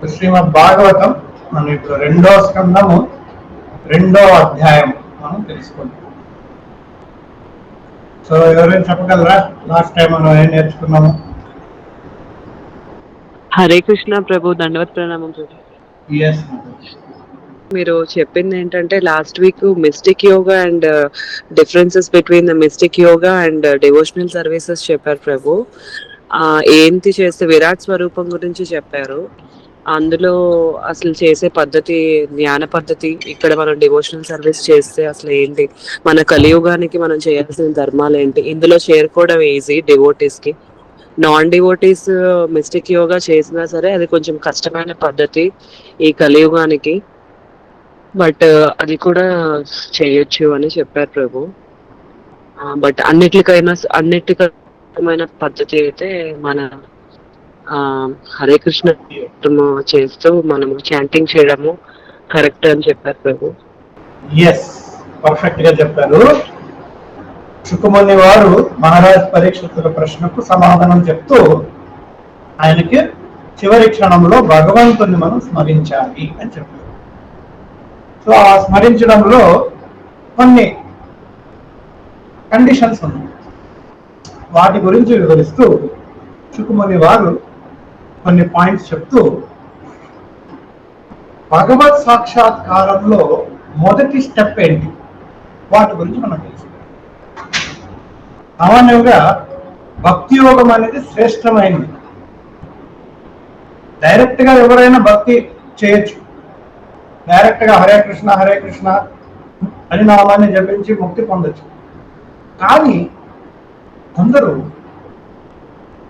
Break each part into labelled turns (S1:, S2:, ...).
S1: శ్రీమద్ భాగవతం మనం ఇప్పుడు రెండో స్కందము రెండో అధ్యాయం మనం తెలుసుకుంటాం. సో ఎవరైనా చెప్పగలరా లాస్ట్ టైం మనం ఏం నేర్చుకున్నాము?
S2: హరే కృష్ణ ప్రభు, దండవత్ ప్రణామం ప్రభు.
S1: ఎస్,
S2: మీరు చెప్పింది ఏంటంటే last week mystic yoga and differences between the mystic yoga and devotional services చెప్పారు ప్రభు. ఏంటి చేస్తే విరాట్ స్వరూపం గురించి చెప్పారు. అందులో అసలు చేసే పద్ధతి, జ్ఞాన పద్ధతి, ఇక్కడ మనం డివోషనల్ సర్వీస్ చేస్తే అసలు ఏంటి, మన కలియుగానికి మనం చేయాల్సిన ధర్మాలు ఏంటి, ఇందులో చేరుకోవడం ఈజీ డివోటీస్ కి. నాన్ డివోటీస్ మిస్టిక్ యోగా చేసినా సరే అది కొంచెం కష్టమైన పద్ధతి ఈ కలియుగానికి, బట్ అది కూడా చేయొచ్చు అని చెప్పారు ప్రభు. బట్ అన్నిటికమైన పద్ధతి అయితే మన హరే కృష్ణ చేస్తూ మనము చాంటింగ్ చేయడము కరెక్ట్ అని చెప్పారు ప్రభు.
S1: ఎస్, పర్ఫెక్ట్ గా చెప్పారు. శుకముని వారు మహారాజ్ పరీక్షితుల ప్రశ్నకు సమాధానం చెప్తూ ఆయనకి చివరి క్షణంలో భగవంతుని మనం స్మరించాలి అని చెప్పారు. సో ఆ స్మరించడంలో కొన్ని కండిషన్స్ ఉన్నాయి. వాటి గురించి వివరిస్తూ శుకముని వారు కొన్ని పాయింట్స్ చెప్తూ భగవత్ సాక్షాత్కారంలో మొదటి స్టెప్ ఏంటి వాటి గురించి మనం తెలుసు. సామాన్యంగా భక్తి యోగం అనేది శ్రేష్టమైనది. డైరెక్ట్ గా ఎవరైనా భక్తి చేయొచ్చు. డైరెక్ట్ గా హరే కృష్ణ అని నామాన్ని జపించి ముక్తి పొందొచ్చు. కానీ కొందరు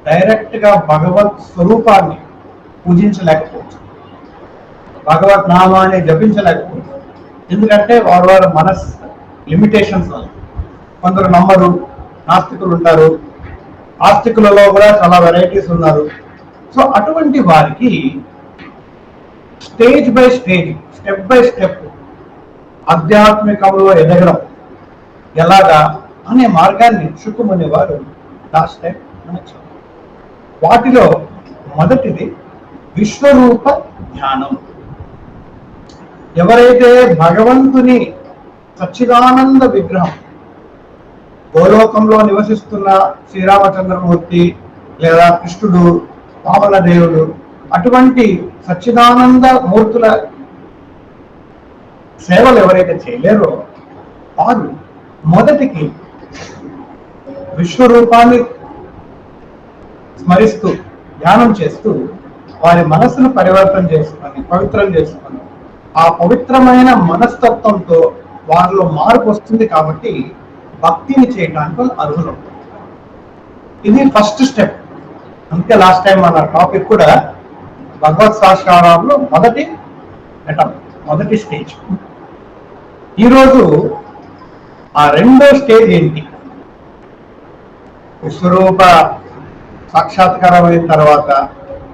S1: డైరెక్ట్ గా భగవత్ స్వరూపాన్ని పూజించలేకపోవచ్చు, భగవత్ నామాన్ని జపించలేకపోవచ్చు. ఎందుకంటే వారి మనస్ లిమిటేషన్స్ వల్ల. కొందరు నమ్మరు, నాస్తికులు ఉంటారు. ఆస్తికులలో కూడా చాలా వెరైటీస్ ఉన్నారు. సో అటువంటి వారికి stage by stage, step by step ఆధ్యాత్మికంలో ఎదగడం ఎలాగా అనే మార్గాన్ని శుకముని వారు లాస్ట్ టైం మనకు. వాటిలో మొదటిది విశ్వరూప ధ్యానం. ఎవరైతే భగవంతుని సచ్చిదానంద విగ్రహం, గోలోకంలో నివసిస్తున్న శ్రీరామచంద్రమూర్తి లేదా కృష్ణుడు, వామనదేవుడు, అటువంటి సచ్చిదానంద మూర్తుల సేవలు ఎవరైతే చేయలేరో వారు మొదటికి విశ్వరూపాన్ని స్మరిస్తూ ధ్యానం చేస్తూ వారి మనసును పరివర్తన చేసుకొని పవిత్రం చేసుకొని ఆ పవిత్రమైన మనస్తత్వంతో వారిలో మార్పు వస్తుంది. కాబట్టి భక్తిని చేయడానికి అర్హులు. ఇది ఫస్ట్ స్టెప్. అందుకే లాస్ట్ టైం మన టాపిక్ కూడా భగవత్ సాక్షాత్కారంలో మొదటి స్టేజ్. ఈరోజు ఆ రెండో స్టేజ్ ఏంటి, విశ్వరూప సాక్షాత్కారం అయిన తర్వాత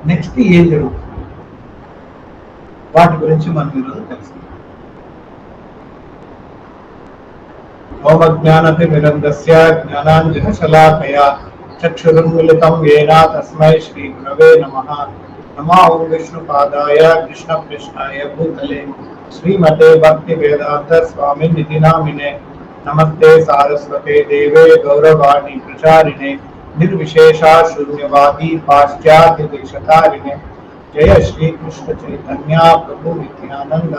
S1: నెక్స్ట్ ఏం జరుగుతుంది, వాటి గురించి మనం ఈరోజు తెలుసుకుందాం. ఓం అజ్ఞానతిమిరంధస్య జ్ఞానాంజన శలాకయా చక్షురున్మిళితం యేన తస్మై శ్రీ గురవే నమః. నమో విష్ణుపాదాయ కృష్ణప్రష్టాయ భూతలే శ్రీమతే భక్తి వేదాంత స్వామినిధి నామినే. నమస్తే సారస్వతే దేవే గౌరవాణి ప్రచారిణే నిర్విశేష శూన్యవాది పాశ్చాత్య దేశతారిణే. జయ శ్రీ కృష్ణ చైతన్య ప్రభు నిత్యానంద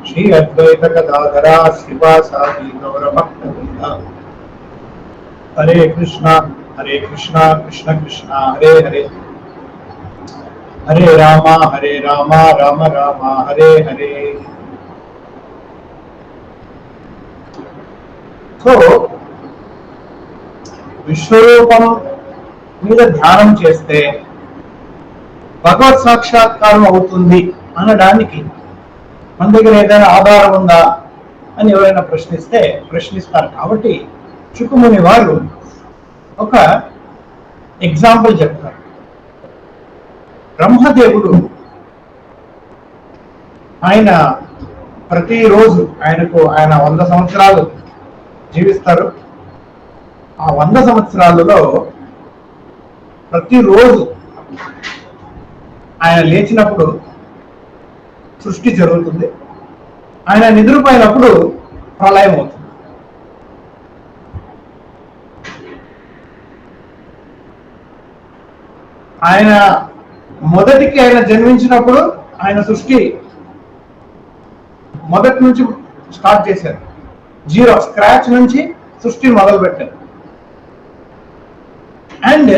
S1: శ్రీ అద్వైత గదాధర శ్రీవాసాది గౌరభక్తవృంద. హరే కృష్ణ కృష్ణ కృష్ణ హరే హరే, హరే రామ రామ రామ హరే హరే. సో విశ్వరూపం మీద ధ్యానం చేస్తే భగవత్ సాక్షాత్కారం అవుతుంది అనడానికి మన దగ్గర ఏదైనా ఆధారం ఉందా అని ఎవరైనా ప్రశ్నిస్తారు. కాబట్టి శుకముని వారు ఒక ఎగ్జాంపుల్ చెప్తారు. బ్రహ్మదేవుడు ఆయన ప్రతిరోజు ఆయన 100 సంవత్సరాలు జీవిస్తారు. ఆ 100 సంవత్సరాలలో ప్రతిరోజు ఆయన లేచినప్పుడు సృష్టి జరుగుతుంది. ఆయన నిద్రపోయినప్పుడు ప్రళయం అవుతుంది. ఆయన మొదటికి ఆయన జన్మించినప్పుడు ఆయన సృష్టి మొదటి నుంచి స్టార్ట్ చేశారు. జీరో, స్క్రాచ్ నుంచి సృష్టి మొదలు పెట్టారు. అండ్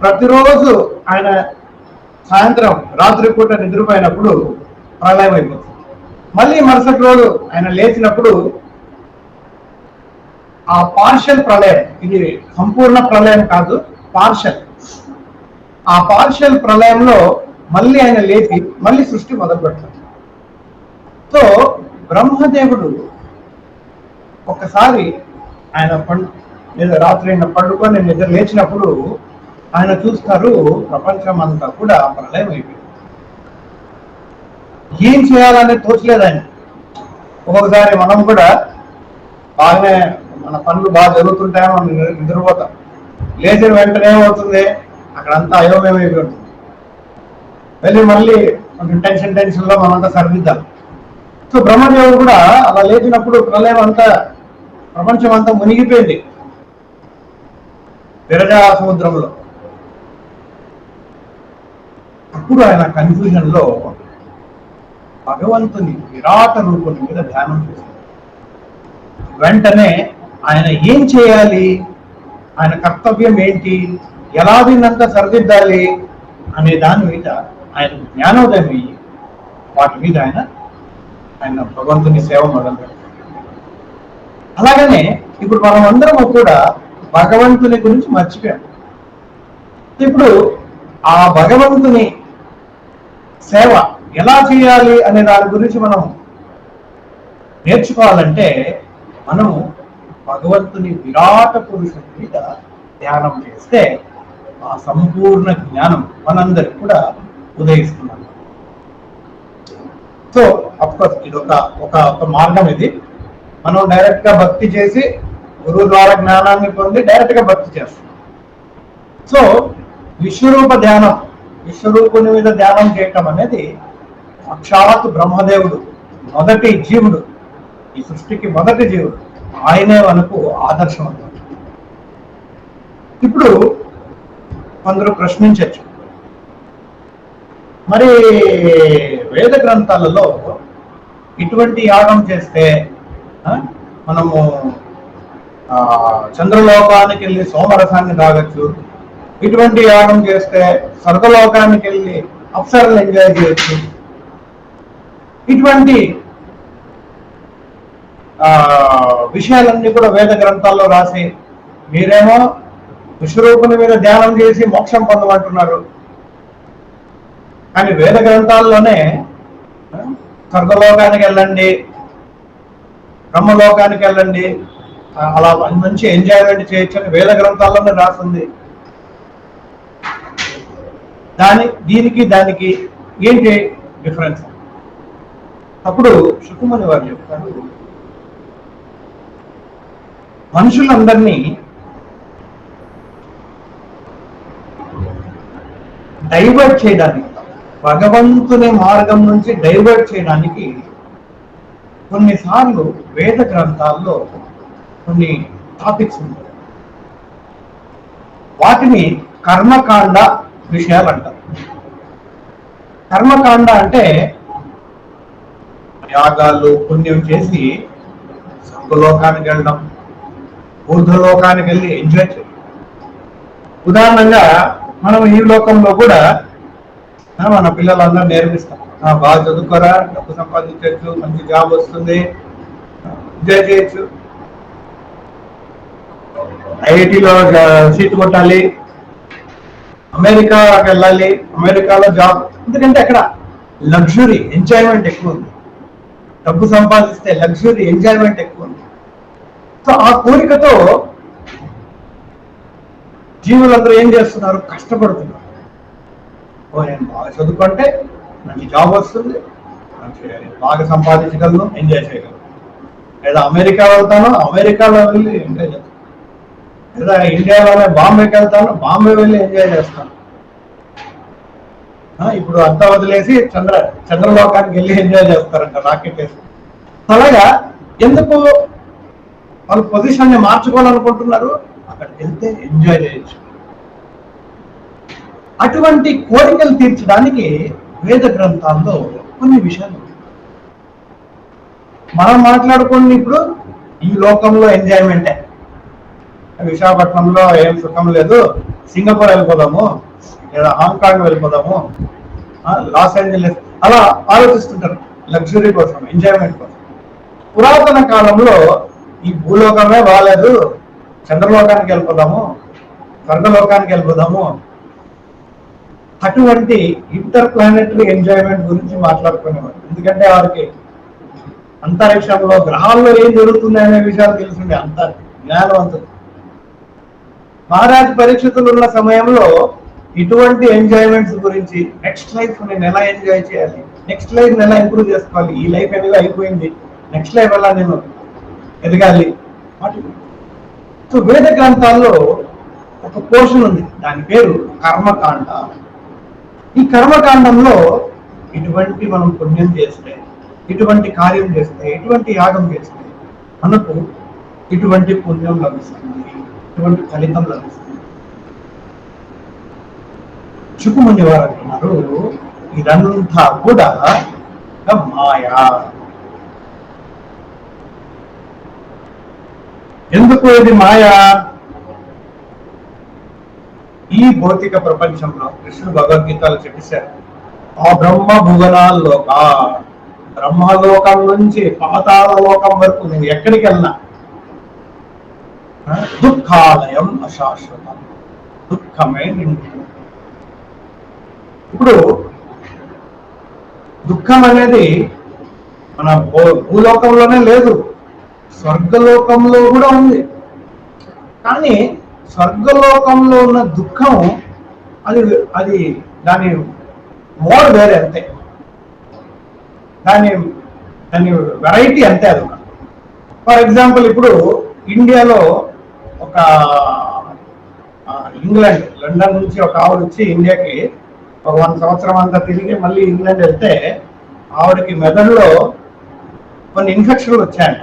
S1: ప్రతిరోజు ఆయన సాయంత్రం రాత్రి పూట నిద్రపోయినప్పుడు ప్రళయం అయిపోతుంది. మళ్ళీ మరుసటి రోజు ఆయన లేచినప్పుడు ఆ పార్షల్ ప్రళయం, ఇది సంపూర్ణ ప్రళయం కాదు, పార్షల్. ఆ పార్షల్ ప్రళయంలో మళ్ళీ ఆయన లేచి మళ్ళీ సృష్టి మొదలు పెడతాడు. సో బ్రహ్మదేవుడు ఒక్కసారి ఆయన లేదా రాత్రి ఆయన పండుకొని నిద్ర లేచినప్పుడు ఆయన చూస్తారు ప్రపంచం అంతా కూడా ప్రళయం అయిపోయింది. ఏం చేయాలని తోచలేదు ఆయన. ఒక్కొక్కసారి మనం కూడా బాగానే మన పనులు బాగా జరుగుతుంటాయో మనం నిద్రపోతాం. లేచిన వెంటనే ఏమవుతుంది, అక్కడంతా అయోమయం అయిపోయి ఉంటుంది. వెళ్ళి మళ్ళీ కొంచెం టెన్షన్లో మనంతా సరిదిద్దాం. సో బ్రహ్మదేవుడు కూడా అలా లేచినప్పుడు ప్రళయం అంతా, ప్రపంచం అంతా మునిగిపోయింది విరజా సముద్రంలో. అప్పుడు ఆయన కన్ఫ్యూజన్ లో భగవంతుని విరాట రూపం మీద ధ్యానం చేశారు. వెంటనే ఆయన ఏం చేయాలి, ఆయన కర్తవ్యం ఏంటి, ఎలా దీన్నంతా సరిదిద్దాలి అనే దాని మీద ఆయన జ్ఞానోదయం అయ్యి వాటి మీద ఆయన భగవంతుని సేవ మొదలుపెట్టారు. అలాగనే ఇప్పుడు మనం అందరం కూడా భగవంతుని గురించి మర్చిపోయాం. ఇప్పుడు ఆ భగవంతుని సేవ ఎలా చేయాలి అనే దాని గురించి మనం నేర్చుకోవాలంటే మనము భగవంతుని విరాట పురుషుని మీద ధ్యానం చేస్తే ఆ సంపూర్ణ జ్ఞానం మనందరికి కూడా ఉదయిస్తున్నాం. సో అఫ్కోర్స్ ఇది ఒక మార్గం. ఇది మనం డైరెక్ట్ గా భక్తి చేసి గురువు ద్వారా జ్ఞానాన్ని పొంది డైరెక్ట్ గా భక్తి చేస్తాం. సో విశ్వరూప ధ్యానం, విశ్వరూపుని మీద ధ్యానం చేయటం అనేది సాక్షాత్ బ్రహ్మదేవుడు, మొదటి జీవుడు, ఈ సృష్టికి మొదటి జీవుడు, ఆయనే మనకు ఆదర్శం అన్నమాట. ఇప్పుడు కొందరు ప్రశ్నించవచ్చు, మరి వేద గ్రంథాలలో ఇటువంటి యాగం చేస్తే మనము చంద్రలోకానికి వెళ్ళి సోమరసాన్ని తాగొచ్చు, ఇటువంటి యాగం చేస్తే స్వర్గలోకానికి వెళ్ళి అప్సరలు ఎంజాయ్ చేయొచ్చు, ఇటువంటి విషయాలన్నీ కూడా వేద గ్రంథాల్లో రాసి మీరేమో విశ్వరూపుని మీద ధ్యానం చేసి మోక్షం పొందమంటున్నారు. కానీ వేద గ్రంథాల్లోనే స్వర్గలోకానికి వెళ్ళండి, బ్రహ్మలోకానికి వెళ్ళండి, అలా మంచి ఎంజాయ్మెంట్ చేయొచ్చు అని వేద గ్రంథాల్లోనే రాస్తుంది. దీనికి దానికి ఏంటి డిఫరెన్స్? అప్పుడు శుకుమని వారు చెప్తారు, మనుషులందరినీ డైవర్ట్ చేయడానికి, భగవంతుని మార్గం నుంచి డైవర్ట్ చేయడానికి కొన్నిసార్లు వేద గ్రంథాల్లో కొన్ని టాపిక్స్ ఉంటాయి. వాటిని కర్మకాండ విషయాలు అంటారు. కర్మకాండ అంటే యాగాలు పుణ్యం చేసి స్వర్గలోకానికి వెళ్ళడం, ఊర్ధ్వలోకానికి వెళ్ళి ఎంజాయ్ చేయడం. ఉదాహరణగా మనం ఈ లోకంలో కూడా మన పిల్లలందరూ నేర్పిస్తాం, బాగా చదువుకోరా, డబ్బు సంపాదించవచ్చు, మంచి జాబ్ వస్తుంది, ఎంజాయ్ చేయొచ్చు, ఐఐటిలో సీట్ కొట్టాలి, అమెరికాకి వెళ్ళాలి, అమెరికాలో జాబ్. ఎందుకంటే అక్కడ లగ్జరీ ఎంజాయ్మెంట్ ఎక్కువ ఉంది, డబ్బు సంపాదిస్తే లగ్జరీ ఎంజాయ్మెంట్ ఎక్కువ ఉంది. సో ఆ కోరికతో జీవులందరూ ఏం చేస్తున్నారు, కష్టపడుతున్నారు. నేను బాగా చదువుకుంటే మంచి జాబ్ వస్తుంది, మంచి బాగా సంపాదించగలను, ఎంజాయ్ చేయగలను. లేదా అమెరికా వెళ్తాను, అమెరికాలో వెళ్ళి ఎంజాయ్ చేస్తాను. లేదా ఇండియాలోనే బాంబేకి వెళ్తాను, బాంబే వెళ్ళి ఎంజాయ్ చేస్తాను. ఇప్పుడు అంతా వదిలేసి చంద్రలోకానికి వెళ్ళి ఎంజాయ్ చేస్తారంట రాకెట్ వేసి. అలాగా ఎందుకు వాళ్ళ పొజిషన్ ని మార్చుకోవాలనుకుంటున్నారు? అక్కడికి వెళ్తే ఎంజాయ్ చేయొచ్చు. అటువంటి కోరికలు తీర్చడానికి వేద గ్రంథాల్లో కొన్ని విషయాలు మనం మాట్లాడుకోండి. ఇప్పుడు ఈ లోకంలో ఎంజాయ్మెంటే, విశాఖపట్నంలో ఏం సుఖం లేదు, సింగపూర్ వెళ్ళిపోదాము, లేదా హాంకాంగ్ వెళ్ళిపోదాము, లాస్ ఏంజలీస్, అలా ఆలోచిస్తుంటారు లగ్జరీ కోసం, ఎంజాయ్మెంట్ కోసం. పురాతన కాలంలో ఈ భూలోకమే బాగాలేదు, చంద్రలోకానికి వెళ్ళిపోదాము, స్వర్గలోకానికి వెళ్ళిపోదాము, అటువంటి ఇంటర్ ప్లానెటరీ ఎంజాయ్మెంట్ గురించి మాట్లాడుకునేవారు. ఎందుకంటే వారికి అంతరిక్షంలో గ్రహాల్లో ఏం జరుగుతుంది అనే విషయాలు తెలుసుండే అంత జ్ఞానవంతులు. మహారాజ్ పరీక్షితులు ఉన్న సమయంలో ఇటువంటి ఎంజాయ్మెంట్స్ గురించి, నెక్స్ట్ లైఫ్ నేను ఎలా ఎంజాయ్ చేయాలి, నెక్స్ట్ లైఫ్ ఎలా ఇంప్రూవ్ చేసుకోవాలి, ఈ లైఫ్ ఎలా అయిపోయింది, నెక్స్ట్ లైఫ్ ఎలా నేను ఎదగాలి, వాటి. సో వేద గ్రంథాల్లో ఒక పోర్షన్ ఉంది, దాని పేరు కర్మకాండ. ఈ కర్మకాండంలో ఇటువంటి మనం పుణ్యం చేస్తే, ఇటువంటి కార్యం చేస్తే, ఇటువంటి యాగం చేస్తే మనకు ఇటువంటి పుణ్యం లభిస్తుంది, ఇటువంటి ఫలితం లభిస్తుంది. శుకుముని వారు అంటున్నారు ఇదంతా కూడా మాయా. ఎందుకు ఇది మాయా? ఈ భౌతిక ప్రపంచంలో కృష్ణుడు భగవద్గీతలో చెప్పేశారు, ఆ బ్రహ్మ భువనాల్లోక, బ్రహ్మలోకం నుంచి పాతాళ లోకం వరకు నువ్వు ఎక్కడికి వెళ్ళినా దుఃఖాలయం అశాశ్వతం, దుఃఖమే నిండు. ఇప్పుడు దుఃఖం అనేది మన భూలోకంలోనే లేదు, స్వర్గలోకంలో కూడా ఉంది. కానీ స్వర్గలోకంలో ఉన్న దుఃఖం అది అది దాని మోడ్ వేరే, అంతే, దాని దాని వెరైటీ అంతే. అది ఫర్ ఎగ్జాంపుల్ ఇప్పుడు ఇండియాలో ఒక ఇంగ్లాండ్, లండన్ నుంచి ఒక ఆవిడ వచ్చి ఇండియాకి ఒక 1 సంవత్సరం అంతా తిరిగి మళ్ళీ ఇంగ్లాండ్ వెళ్తే ఆవిడకి మెదడులో కొన్ని ఇన్ఫెక్షన్లు వచ్చాయంట.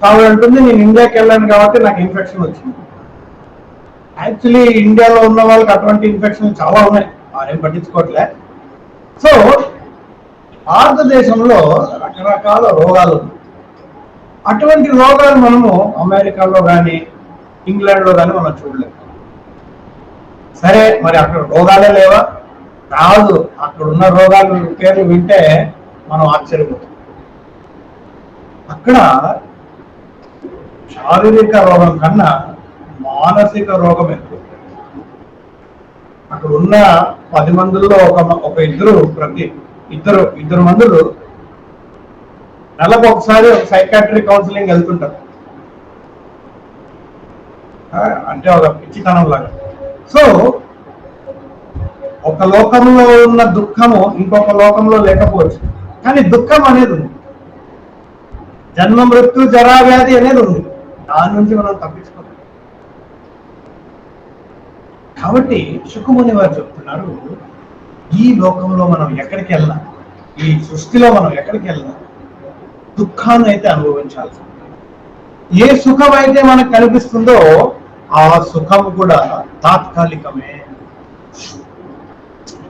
S1: ఆవిడ అంటుంది, నేను ఇండియాకి వెళ్ళాను కాబట్టి నాకు ఇన్ఫెక్షన్ వచ్చింది. యాక్చువల్లీ ఇండియాలో ఉన్న వాళ్ళకి అటువంటి ఇన్ఫెక్షన్ చాలా ఉన్నాయి, వారేం పట్టించుకోవట్లే. సో భారతదేశంలో రకరకాల రోగాలు ఉన్నాయి. అటువంటి రోగాలు మనము అమెరికాలో కానీ ఇంగ్లాండ్లో కానీ మనం చూడలేము. సరే, మరి అక్కడ రోగాలే లేవా? కాదు, అక్కడ ఉన్న రోగాలు పేర్లు వింటే మనం ఆశ్చర్యపోతాం. అక్కడ శారీరక రోగం కన్నా మానసిక రోగం ఎక్కువ. అక్కడ ఉన్న 10 మందుల్లో ఒక ఇద్దరు మందులు నెలకు ఒకసారి ఒక సైకాట్రిక్ కౌన్సిలింగ్ వెళ్తుంటారు. అంటే ఒక పిచ్చితనం లాగా. సో ఒక లోకంలో ఉన్న దుఃఖము ఇంకొక లోకంలో లేకపోవచ్చు, కానీ దుఃఖం అనేది ఉంది. జన్మ మృత్యు జరా వ్యాధి అనేది ఉంది, దాని నుంచి మనం తప్పించుకోవాలి. కాబట్టి శుకుముని వారు చెప్తున్నారు, ఈ లోకంలో మనం ఎక్కడికి వెళ్ళినా, ఈ సృష్టిలో మనం ఎక్కడికి వెళ్ళినా దుఃఖాన్ని అయితే అనుభవించాల్సి. ఏ సుఖం అయితే మనకు కనిపిస్తుందో ఆ సుఖం కూడా తాత్కాలికమే.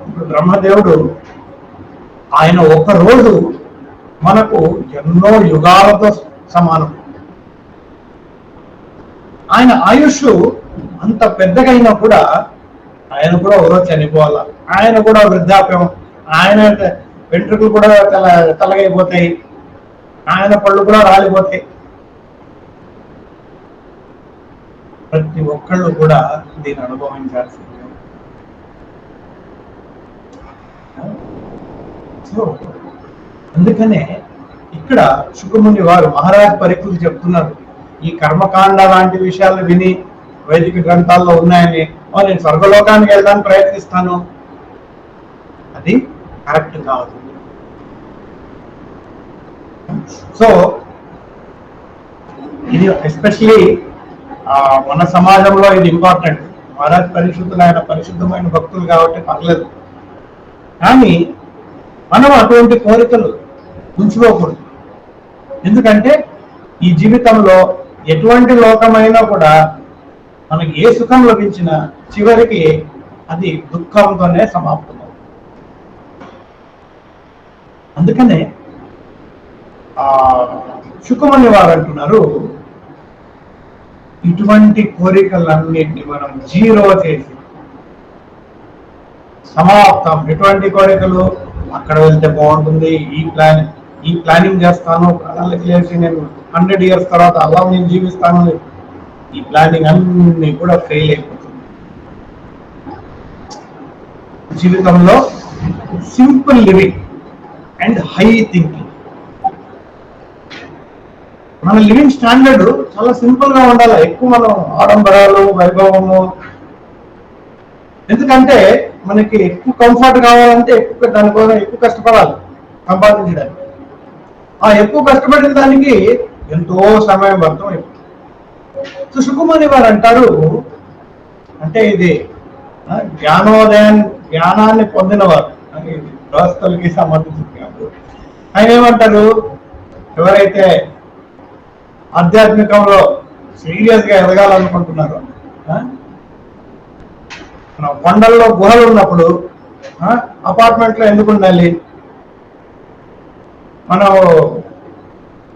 S1: ఇప్పుడు బ్రహ్మదేవుడు ఆయన ఒక రోజు మనకు ఎన్నో యుగాలతో సమానం. ఆయన ఆయుష్ అంత పెద్దగా అయినా కూడా ఆయన కూడా ఒకరోజు చనిపోవాలా. ఆయన కూడా వృద్ధాప్యం, ఆయన వెంట్రుకలు కూడా తలగైపోతాయి, ఆయన పళ్ళు కూడా రాలిపోతాయి. ప్రతి ఒక్కళ్ళు కూడా దీన్ని అనుభవించాల్సింది. సో అందుకనే ఇక్కడ శుకుముని వారు మహారాజ్ పరీక్షలు చెప్తున్నారు, ఈ కర్మకాండ లాంటి విషయాలు విని వైదిక గ్రంథాల్లో ఉన్నాయని నేను స్వర్గలోకానికి వెళ్ళడానికి ప్రయత్నిస్తాను, అది కరెక్ట్ కాదు. సో ఇది ఎస్పెషలీ మన సమాజంలో ఇది ఇంపార్టెంట్. మహారాజ్ పరిశుద్ధులైన పరిశుద్ధమైన భక్తులు కాబట్టి పర్లేదు. కానీ మనం అటువంటి కోరికలు ఉంచుకోకూడదు. ఎందుకంటే ఈ జీవితంలో ఎటువంటి లోకమైనా కూడా మనకి ఏ సుఖం లభించినా చివరికి అది దుఃఖంతోనే సమాప్తం. అందుకనే శుకమని వారు అంటున్నారు, ఇటువంటి కోరికలన్నింటినీ మనం జీరో చేసి సమాప్తం. ఎటువంటి కోరికలు? అక్కడ వెళ్తే బాగుంటుంది, ఈ ప్లానింగ్ చేస్తాను, ప్రణాళిక చేసి నేను 100 years తర్వాత అలా నేను జీవిస్తాను, ఈ ప్లానింగ్ అన్ని కూడా ఫెయిల్ అయిపోతుంది. జీవితంలో simple living and high thinking. మన లివింగ్ స్టాండర్డ్ చాలా సింపుల్ గా ఉండాలి. ఎక్కువ మనం ఆడంబరాలు, వైభవము, ఎందుకంటే మనకి ఎక్కువ కంఫర్ట్ కావాలంటే దానికోసం ఎక్కువ కష్టపడాలి సంపాదించడానికి. ఆ ఎక్కువ కష్టపడిన దానికి ఎంతో సమయం వ్యర్థం అయిపోతుంది. సో శుకమని వారు అంటారు, అంటే ఇది జ్ఞానాన్ని పొందినవారు, గృహస్థులకి సంబంధించింది కాదు. ఆయన ఏమంటారు, ఎవరైతే ఆధ్యాత్మికంలో సీరియస్ గా ఎదగాలనుకుంటున్నారో, మన కొండల్లో గుహలు ఉన్నప్పుడు అపార్ట్మెంట్ లో ఎందుకు ఉండాలి? మనం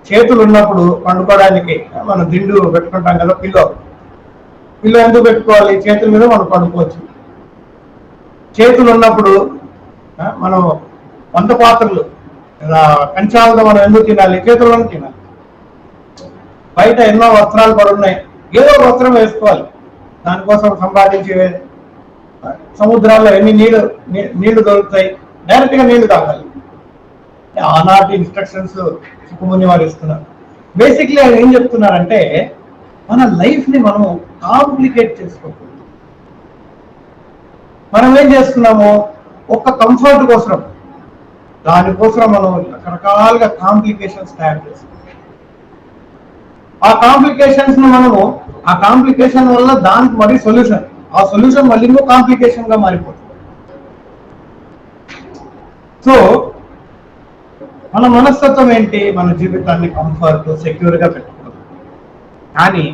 S1: చేతులు ఉన్నప్పుడు పండుకోవడానికి మనం దిండు పెట్టుకుంటాం కదా, పిల్లో ఎందుకు పెట్టుకోవాలి? చేతుల మీద మనం పండుకోవచ్చు. చేతులు ఉన్నప్పుడు మనం వంట పాత్రలు కంచాలతో మనం ఎందుకు తినాలి? చేతుల్లోనే తినాలి. బయట ఎన్నో వస్త్రాలు పడున్నాయి, ఏదో వస్త్రం వేసుకోవాలి. దానికోసం సంపాదించి సముద్రాల్లో ఎన్ని నీళ్లు దొరుకుతాయి, డైరెక్ట్ గా నీళ్లు తాగాలి. ఆనాటి ఇన్స్ట్రక్షన్స్ శుకముని వారు ఇస్తున్నారు. బేసిక్లీ ఆయన ఏం చెప్తున్నారంటే, మన లైఫ్ ని మనం కాంప్లికేట్ చేసుకోకూడదు. మనం ఏం చేస్తున్నాము, ఒక్క కంఫర్ట్ కోసం దానికోసం మనం రకరకాలుగా కాంప్లికేషన్స్ తయారు చేస్తాం. ఆ కాంప్లికేషన్ వల్ల దానికి మరీ సొల్యూషన్, ఆ సొల్యూషన్ మళ్ళీ ఇంకో కాంప్లికేషన్ గా మారిపోతుంది. సో మన మనస్తత్వం ఏంటి? మన జీవితాన్ని కంఫర్ట్, సెక్యూర్ గా పెట్టుకోవాలి. కానీ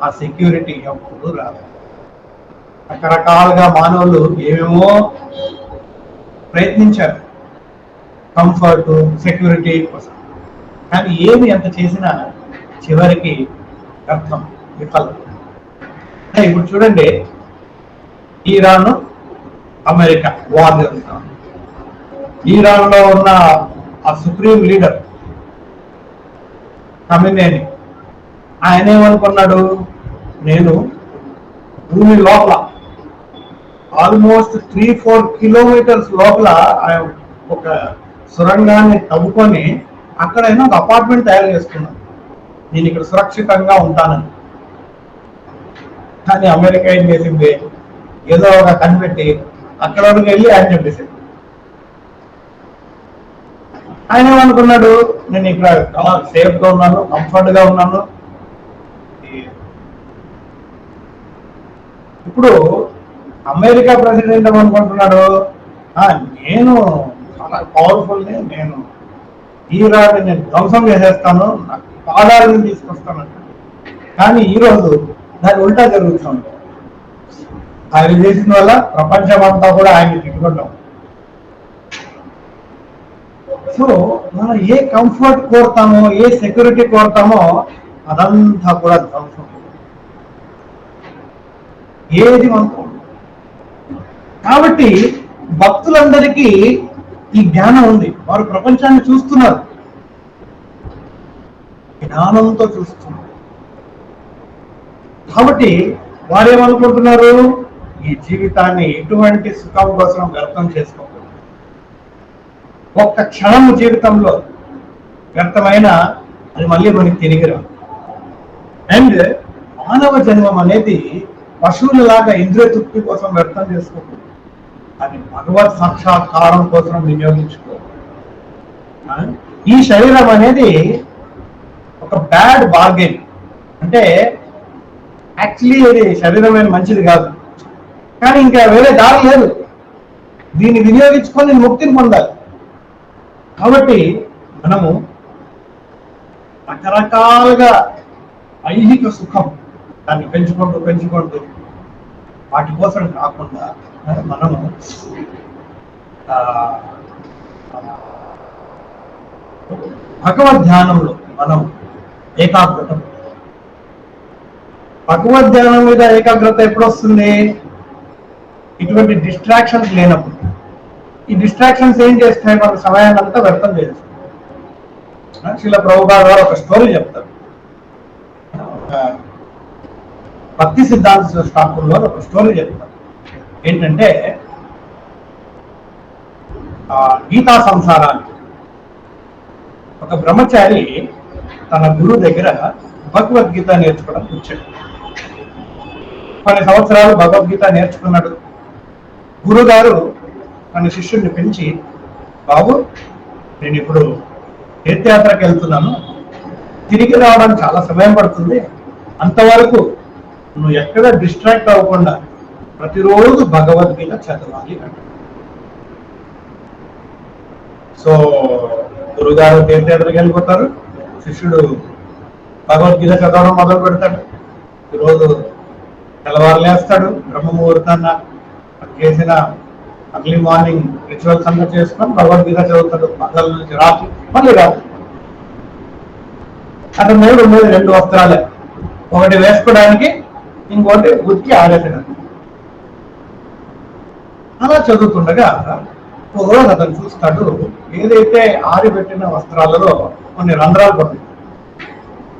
S1: ఆ సెక్యూరిటీ ఎప్పుడు రాదు. రకరకాలుగా మానవులు ఏమేమో ప్రయత్నించారు కంఫర్ట్, సెక్యూరిటీ కోసం, కానీ ఏమి ఎంత చేసినా చివరికి అర్థం విఫలం. ఇప్పుడు చూడండి, ఇరాన్ అమెరికా వార్ జరుగుతాం. ఇరాన్ లో ఉన్న ఆ సుప్రీం లీడర్ ఖమేనీ, ఆయన ఏమనుకున్నాడు, నేను భూమి లోపల ఆల్మోస్ట్ 3-4 kilometers లోపల ఒక సొరంగాన్ని తవ్వుకొని అక్కడైనా ఒక అపార్ట్మెంట్ తయారు చేసుకున్నాను, నేను ఇక్కడ సురక్షితంగా ఉంటానని. కానీ అమెరికా ఏం చేసింది, ఏదో ఒక కనిపెట్టి అక్కడ వరకు వెళ్ళి ఆయన చెప్పేసింది. ఆయన ఏమనుకున్నాడు, నేను ఇక్కడ చాలా సేఫ్ గా ఉన్నాను, కంఫర్ట్ గా ఉన్నాను. ఇప్పుడు అమెరికా ప్రెసిడెంట్ ఏమనుకుంటున్నాడు, నేను చాలా పవర్ఫుల్ ని, నేను ఇరాన్ నేను ధ్వంసం చేసేస్తాను, నాకు పాదాలను తీసుకొస్తాను. కానీ ఈరోజు దాని ఉల్టా జరుగుతుంది. ఆయన చేసిన వల్ల ప్రపంచం అంతా కూడా ఆయన తిట్టుకుంటాం. సో మనం ఏ కంఫర్ట్ కోరుతామో, ఏ సెక్యూరిటీ కోరుతామో అదంతా కూడా ధ్వంసం. ఏది మనకు. కాబట్టి భక్తులందరికీ ఈ జ్ఞానం ఉంది, వారు ప్రపంచాన్ని చూస్తున్నారు, జ్ఞానంతో చూస్తున్నారు. కాబట్టి వారు ఏమనుకుంటున్నారు, ఈ జీవితాన్ని ఎటువంటి సుఖం కోసం వ్యర్థం చేసుకోకూడదు. ఒక్క క్షణం జీవితంలో వ్యర్థమైన అది మళ్ళీ మనకి తిరిగి రాదు. అండ్ మానవ జన్మం అనేది పశువులలాగా ఇంద్రియ తృప్తి కోసం వ్యర్థం చేసుకోకూడదు, అది భగవత్ సాక్షాత్కారం కోసం వినియోగించుకోవాలి. ఈ శరీరం అనేది ఒక బ్యాడ్ బార్గెన్. అంటే యాక్చువల్లీ ఇది శరీరమైన మంచిది కాదు, కానీ ఇంకా వేరే దారి లేదు, దీన్ని వినియోగించుకొని ముక్తిని పొందాలి. కాబట్టి మనము రకరకాలుగా ఐహిక సుఖం దాన్ని పెంచుకుంటూ వాటి కోసం కాకుండా మనము భగవద్ ధ్యానంలో మనం ఏకాగ్రత, భగవద్ ధ్యానం మీద ఏకాగ్రత ఎప్పుడు వస్తుంది? ఇటువంటి డిస్ట్రాక్షన్స్ లేనప్పుడు. ఈ డిస్ట్రాక్షన్స్ ఏం చేస్తాయి? మన సమయాన్ని అంతా వ్యర్థం చేస్తాయి. శ్రీల ప్రభుపాద గారు ఒక స్టోరీ చెప్తారు. భక్తి సిద్ధాంత ఠాకూర్ గారు ఒక స్టోరీ చెప్తారు. ఏంటంటే గీతా సంసారానికి ఒక బ్రహ్మచారి తన గురువు దగ్గర భగవద్గీత నేర్చుకోవడానికి వచ్చాడు. కొన్ని సంవత్సరాలు భగవద్గీత నేర్చుకున్నాడు. గురుగారు తన శిష్యుడిని పెంచి, బాబు నేను ఇప్పుడు తీర్థయాత్రకి వెళ్తున్నాను, తిరిగి రావడానికి చాలా సమయం పడుతుంది, అంతవరకు నువ్వు ఎక్కడ డిస్ట్రాక్ట్ అవ్వకుండా ప్రతిరోజు భగవద్గీత చదవాలి అంటాడు. సో గురుగారు తీర్థయాత్రకి వెళ్ళిపోతారు, శిష్యుడు భగవద్గీత చదవడం మొదలు పెడతాడు. ఈరోజు తెల్లవారులేస్తాడు, బ్రహ్మ ముహూర్తాన్న చేసిన అర్లీ మార్నింగ్ రిచువల్స్ అంతా చేసుకొని భగవద్గీత చదువుతాడు. పగల నుంచి రాత్రి, మళ్ళీ రాత్రి. అతను మూడు 2 వస్త్రాలే, ఒకటి వేసుకోవడానికి, ఇంకోటి ఉతికి ఆడేసడానికి. అలా చదువుతుండగా ఒక రోజు అతను చూస్తాడు, ఏదైతే ఆరిపెట్టిన వస్త్రాలలో కొన్ని రంధ్రాలు పడుతుంది.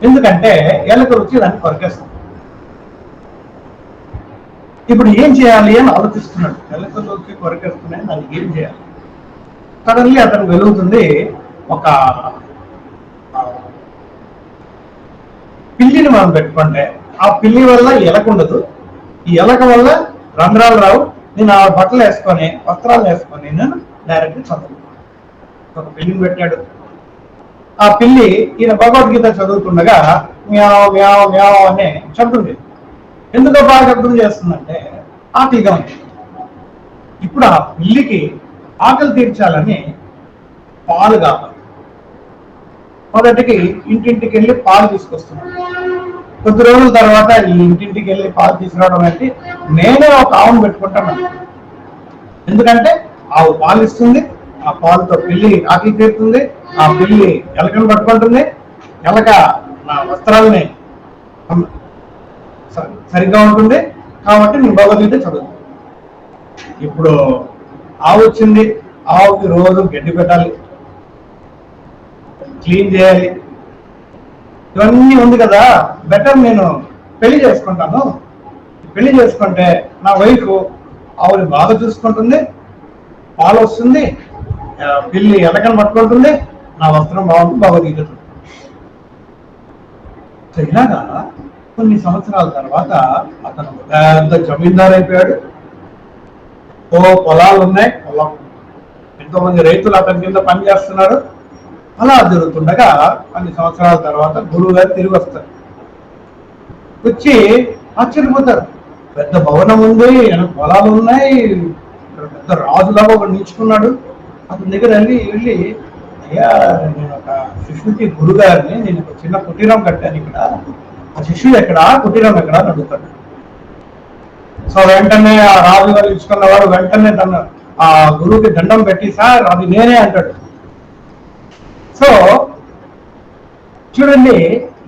S1: ఎందుకంటే ఎలుకలు వచ్చి దాన్ని కొరికేస్తాయి. ఇప్పుడు ఏం చేయాలి అని ఆలోచిస్తున్నాడు. ఎలుకలు వచ్చి కొరికేస్తున్నాయి, దానికి ఏం చేయాలి? సడన్లీ అతను వెలుగుతుంది, ఒక పిల్లిని మనం పెట్టుకుంటే ఆ పిల్లి వల్ల ఎలక ఉండదు, ఈ ఎలక వల్ల రంధ్రాలు రావు, నేను ఆ బట్టలు వేసుకొని వస్త్రాలు వేసుకొని నేను డైరెక్ట్ చదువుతాను. ఒక పిల్లిని పెట్టాడు. ఆ పిల్లి ఈయన భగవద్గీత చదువుతుండగా మ్యావ్ మ్యావ్ మ్యావ్ అనే శబ్దం చేస్తుంది. ఎందుకు బాగా శబ్దం చేస్తుందంటే ఆకలిగా ఉంది. ఇప్పుడు ఆ పిల్లికి ఆకలి తీర్చాలని పాలు కావాలి. మొదటికి ఇంటింటికి వెళ్ళి పాలు తీసుకొస్తున్నాడు. కొద్ది రోజుల తర్వాత ఈ ఇంటింటికి వెళ్ళి పాలు తీసుకురావడం అంటే నేనే ఒక ఆవును పెట్టుకుంటాను. ఎందుకంటే ఆవు పాలు ఇస్తుంది, ఆ పాలతో పిల్లి ఆకలి తీరుతుంది, ఆ పిల్లి ఎలకను పట్టుకుంటుంది, ఎలక నా వస్త్రాలని సరిగ్గా ఉంటుంది, కాబట్టి నేను భగవద్గీత చదువుతాను. ఇప్పుడు ఆవు వచ్చింది, ఆవుకి రోజు గడ్డి పెట్టాలి, క్లీన్ చేయాలి, ఇవన్నీ ఉంది కదా. బెటర్ నేను పెళ్లి చేసుకుంటాను. పెళ్లి చేసుకుంటే నా వైఫ్ ఆవుని బాగా చూసుకుంటుంది, పాలు వస్తుంది, పిల్లి ఎలకను పట్టుకుంటుంది, నా వస్త్రం బాగుంటుంది, భగవద్గీత. సో ఇలాగా కొన్ని సంవత్సరాల తర్వాత అతను పెద్ద జమీందారు అయిపోయాడు. పొలాలు ఉన్నాయి, పొలం ఎంతో మంది రైతులు అతని కింద పనిచేస్తున్నారు. అలా జరుగుతుండగా కొన్ని సంవత్సరాల తర్వాత గురువు గారు తిరిగి వస్తారు. వచ్చి ఆశ్చర్యపోతారు, పెద్ద భవనం ఉంది, పొలాలు ఉన్నాయి, పెద్ద రాజులాగా ఒకటి నిల్చుకున్నాడు. అతని దగ్గర వెళ్ళి అయ్యా నేను ఒక శిష్యుడికి గురుగారిని, నేను ఒక చిన్న కుటీరం కట్టాను ఇక్కడ, ఆ శిష్యుడు ఎక్కడా, కుటీరం ఎక్కడా అని అడుగుతాడు. సో వెంటనే ఆ రాజు గారు ఇచ్చుకున్నవాడు వెంటనే తన ఆ గురువుకి దండం పెట్టి, సార్ అది నేనే అంటాడు. సో చూడండి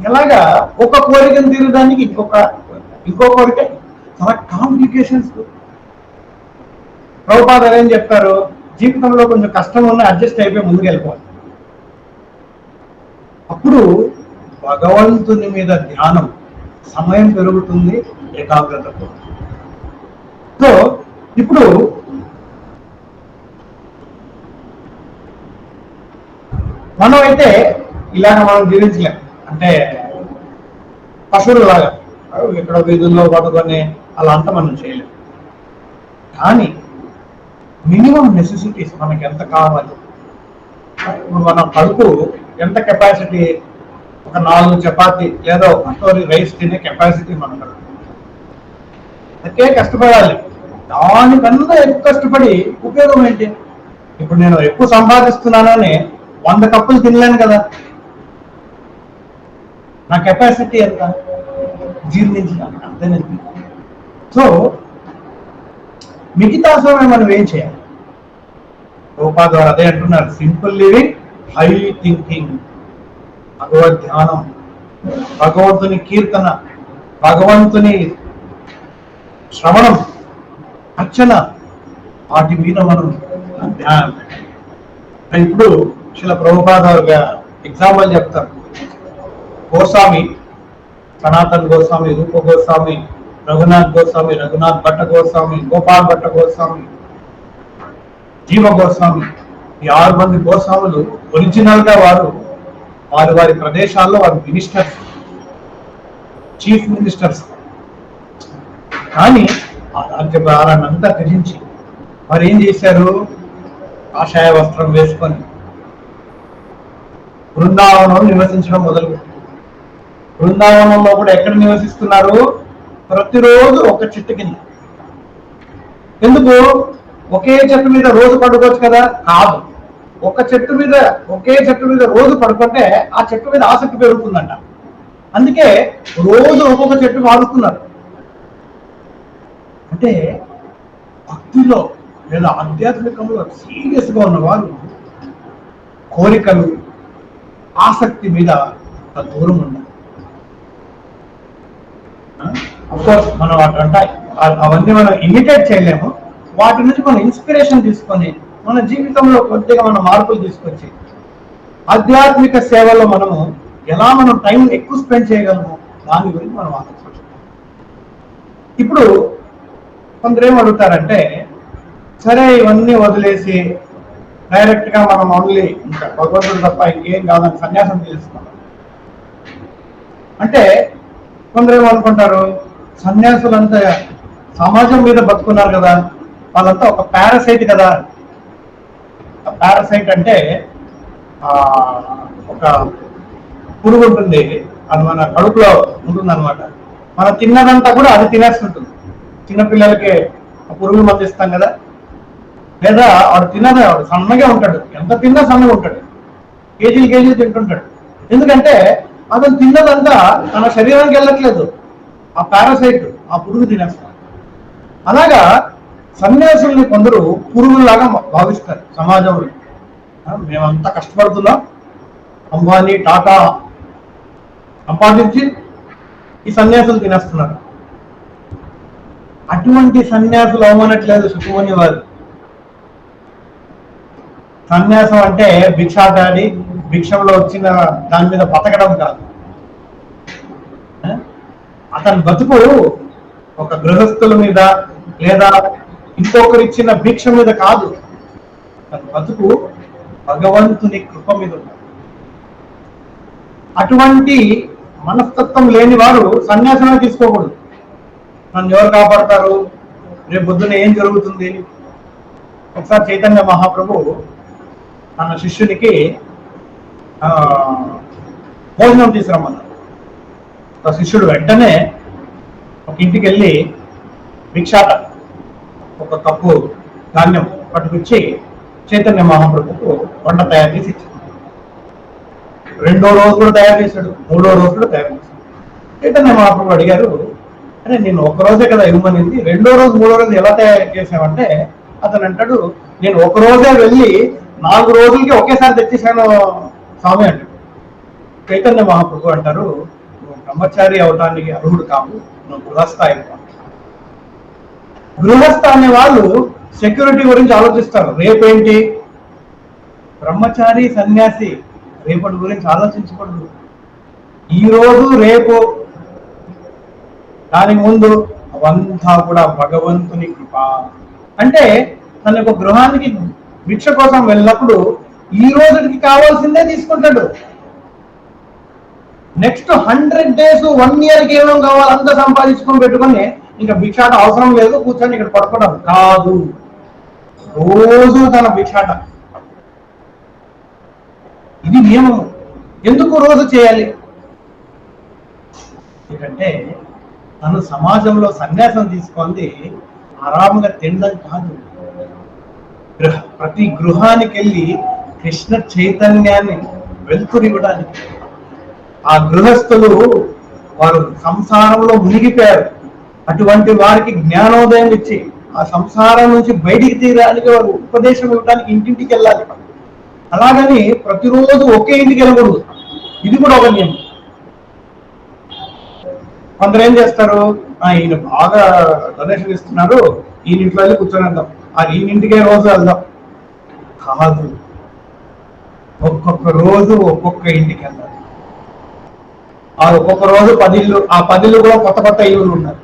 S1: ఎలాగా ఒక కోరికను తీరడానికి ఇంకో కోరిక, చాలా కాంప్లికేషన్స్. ప్రభుపాద ఏం చెప్తారు, జీవితంలో కొంచెం కష్టం ఉన్న అడ్జస్ట్ అయిపోయి ముందుకు వెళ్ళిపోవాలి. అప్పుడు భగవంతుని మీద ధ్యానం, సమయం పెరుగుతుంది, ఏకాగ్రత. సో ఇప్పుడు మనం అయితే ఇలాగ మనం జీవించలేం. అంటే పశువులు లాగా ఇక్కడ వీధుల్లో పట్టుకొని అలా అంతా మనం చేయలేం. కానీ మినిమం నెసెసిటీస్ మనకి ఎంత కావాలి, మన కడుపు ఎంత కెపాసిటీ, ఒక 4 చపాతి లేదా 1 కటోరీ రైస్ తినే కెపాసిటీ మన కడుపు. అందుకే కష్టపడాలి. దానికన్నా ఎక్కువ కష్టపడి ఉపయోగం ఏంటి? ఇప్పుడు నేను ఎక్కువ సంపాదిస్తున్నానని 100 కప్పులు తినలేను కదా. నా కెపాసిటీ ఎంత జీర్ణించడానికి అంతేనండి. సో మిగతా సమయం మనం ఏం చేయాలి? రూపాయలు ద్వారా అదే అంటున్నారు, సింపుల్ లివింగ్, హై థింకింగ్, భగవద్ ధ్యానం, భగవంతుని కీర్తన, భగవంతుని శ్రవణం, అర్చన, వాటి మీద మనం ధ్యానం. ఇప్పుడు శిల ప్రభుపాద ఎగ్జాంపుల్ చెప్తారు. గోస్వామి, సనాతన్ గోస్వామి, రూప గోస్వామి, రఘునాథ్ గోస్వామి, రఘునాథ్ భట్ట గోస్వామి, గోపాల్ భట్ట గోస్వామి, జీవ గోస్వామి, ఈ 6 మంది గోస్వాములు ఒరిజినల్ గా వారి వారి ప్రదేశాల్లో వారు మినిస్టర్స్, చీఫ్ మినిస్టర్స్. కానీ ఆ రాజ్యభారాన్ని అంతా త్యజించి వారు ఏం చేశారు? కాషాయ వస్త్రం వేసుకొని బృందావనంలో నివసించడం మొదలుపెట్టారు. బృందావనంలో కూడా ఎక్కడ నివసిస్తున్నారు? ప్రతిరోజు ఒక చెట్టు కింద. ఎందుకు? ఒకే చెట్టు మీద రోజు పడుకోవచ్చు కదా? కాదు. ఒకే చెట్టు మీద రోజు పడుకుంటే ఆ చెట్టు మీద ఆసక్తి పెరుగుతుందంట. అందుకే రోజు ఒక్కొక్క చెట్టు వాడుతున్నారు. అంటే భక్తిలో లేదా ఆధ్యాత్మికంలో సీరియస్ గా ఉన్నవారు కోరికలు, ఆసక్తి మీద దూరం ఉండాలి. అఫ్కోర్స్ మనం అవన్నీ మనం ఇమిటేట్ చేయలేము. వాటి నుంచి మనం ఇన్స్పిరేషన్ తీసుకొని మన జీవితంలో కొద్దిగా మన మార్పులు తీసుకొచ్చి ఆధ్యాత్మిక సేవలో మనము ఎలా మనం టైం ఎక్కువ స్పెండ్ చేయగలము దాని గురించి మనం ఆలోచించాలి. ఇప్పుడు కొందరు ఏం అడుగుతారంటే, సరే ఇవన్నీ వదిలేసి డైరెక్ట్ గా మనం ఓన్లీ ఇంకా భగవంతుడు తప్ప ఇంకేం కాదని సన్యాసం తీసుకున్నాం అంటే, కొందరు ఏమనుకుంటారు, సన్యాసులంతా సమాజం మీద బతుకున్నారు కదా, వాళ్ళంతా ఒక పారాసైట్ కదా. పారాసైట్ అంటే ఒక పురుగు ఉంటుంది, అది మన కడుపులో ఉంటుంది అనమాట. మనం తిన్నదంతా కూడా అది తినేస్తుంటుంది. చిన్నపిల్లలకి పురుగులు మంది ఇస్తాం కదా, లేదా వాడు తిన్నదే, వాడు సన్నగా ఉంటాడు, ఎంత తిన్నా సన్నగా ఉంటాడు, కేజీలు తింటుంటాడు. ఎందుకంటే అతను తిన్నదంతా తన శరీరానికి వెళ్ళట్లేదు, ఆ పారాసైట్, ఆ పురుగు తినేస్తాడు. అలాగా సన్యాసుల్ని కొందరు పురుగుల్లాగా భావిస్తారు సమాజంలో. మేమంతా కష్టపడుతున్నాం, అంబానీ, టాటా సంపాదించి ఈ సన్యాసులు తినేస్తున్నారు. అటువంటి సన్యాసులు అవమనట్లేదు సుఖమని వారు. సన్యాసం అంటే భిక్షాటాడి భిక్షంలో వచ్చిన దాని మీద బతకడం కాదు. అతని బతుకు ఒక గృహస్థుల మీద లేదా ఇంకొకరు ఇచ్చిన భిక్ష మీద కాదు, తన బతుకు భగవంతుని కృప మీద ఉంది. అటువంటి మనస్తత్వం లేని వారు సన్యాసమే తీసుకోకూడదు. నన్ను ఎవరు కాపాడతారు, రేపు పొద్దున ఏం జరుగుతుంది? ఒకసారి చైతన్య మహాప్రభు తన శిష్యునికి భోజనం తీసుకురమ్మన్నారు. ఆ శిష్యుడు వెంటనే ఒక ఇంటికి వెళ్ళి భిక్షాట ఒక కప్పు ధాన్యం పట్టుకొచ్చి చైతన్య మహాప్రభుకు వంట తయారు చేసి ఇచ్చాడు. 2వ రోజు కూడా తయారు చేశాడు, 3వ రోజు కూడా తయారు చేశాడు. చైతన్య మహాప్రభు అడిగారు, అరే నేను ఒక్కరోజే కదా ఇవ్వమనింది, 2వ రోజు 3వ రోజు ఎలా తయారు చేసావంటే, అతను అంటాడు, నేను ఒక రోజే వెళ్ళి 4 రోజులకి ఒకేసారి తెచ్చేసాను స్వామి అంటాడు. చైతన్య మహాప్రభు అంటారు, నువ్వు బ్రహ్మచారి అవడానికి అర్హుడు కావు, నువ్వు గృహస్థ అయిపో. గృహస్థ అనే వాళ్ళు సెక్యూరిటీ గురించి ఆలోచిస్తారు. రేపేంటి? బ్రహ్మచారి సన్యాసి రేపటి గురించి ఆలోచించకూడదు. ఈరోజు రేపు దానికి ముందు అవంతా కూడా భగవంతుని కృప. అంటే తన గృహానికి భిక్ష కోసం వెళ్ళినప్పుడు ఈ రోజుకి కావాల్సిందే తీసుకుంటాడు. నెక్స్ట్ 100 days 1 yearకి ఏమేమి కావాలి అంతా సంపాదించుకొని పెట్టుకొని ఇంకా భిక్షాట అవసరం లేదు, కూర్చొని ఇక్కడ పడుకోవడం కాదు. రోజు తన భిక్షాట. ఇది నియమము. ఎందుకు రోజు చేయాలి? ఎందుకంటే తను సమాజంలో సన్యాసం తీసుకుంది ఆరాముగా తినడం కాదు, ప్రతి గృహానికి వెళ్ళి కృష్ణ చైతన్యాన్ని వెలుతురివ్వడానికి. ఆ గృహస్థులు వారు సంసారంలో మునిగిపోయారు, అటువంటి వారికి జ్ఞానోదయం ఇచ్చి ఆ సంసారం నుంచి బయటికి తీయడానికి వారు ఉపదేశం ఇవ్వడానికి ఇంటింటికి వెళ్ళాలి. అలాగని ప్రతిరోజు ఒకే ఇంటికి వెళ్ళకూడదు, ఇది కూడా ఒక నియమం. కొందరు ఏం చేస్తారు, ఈయన బాగా డొనేషన్ ఇస్తున్నారు, ఈయన ఇంట్లో వెళ్ళి కూర్చొని వెళ్దాం, ఈయన ఇంటికే రోజు వెళ్దాం కాదు. ఒక్కొక్క రోజు ఒక్కొక్క ఇంటికి వెళ్ళాలి. ఆ ఒక్కొక్క రోజు 10 ఇళ్ళు, ఆ 10 ఇళ్ళు కూడా కొత్త కొత్త ఇల్లులు ఉన్నారు.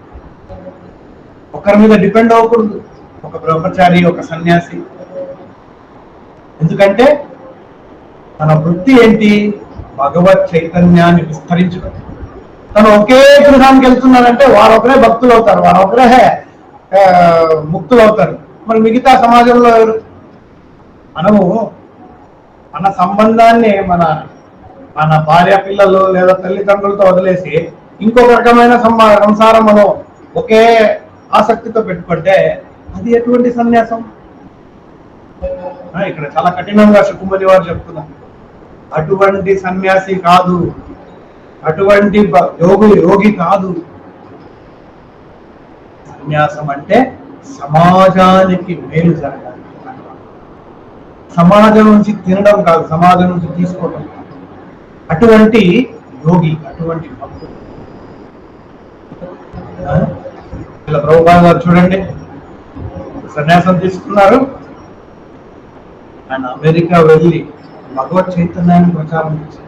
S1: ఒకరి మీద డిపెండ్ అవ్వకూడదు, ఒక బ్రహ్మచారి, ఒక సన్యాసి. ఎందుకంటే తన వృత్తి ఏంటి, భగవత్ చైతన్యాన్ని విస్తరించడం. తను ఒకే గృహానికి వెళ్తున్నాడంటే వారొకరే భక్తులు అవుతారు, వారొకరే ముక్తులు అవుతారు. మరి మిగతా సమాజంలో ఎవరు? మనము మన సంబంధాన్ని మన మన భార్య పిల్లలు లేదా తల్లిదండ్రులతో వదిలేసి ఇంకొక రకమైన సంసారం మనం ఒకే ఆసక్తితో పెట్టుకుంటే అది ఎటువంటి సన్యాసం? ఇక్కడ చాలా కఠినంగా శుకుమని వారు చెప్తున్నారు, అటువంటి సన్యాసి కాదు, అటువంటి యోగి కాదు. సన్యాసం అంటే సమాజానికి మేలు జరగాలి, సమాజం నుంచి తినడం కాదు, సమాజం నుంచి తీసుకోవడం. అటువంటి యోగి, అటువంటి భక్తుడు. ఇలా ప్రభుపాద గారు చూడండి, సన్యాసం తీసుకున్నారు, ఆయన అమెరికా వెళ్ళి భగవత్ చైతన్యాన్ని ప్రచారం చేశారు.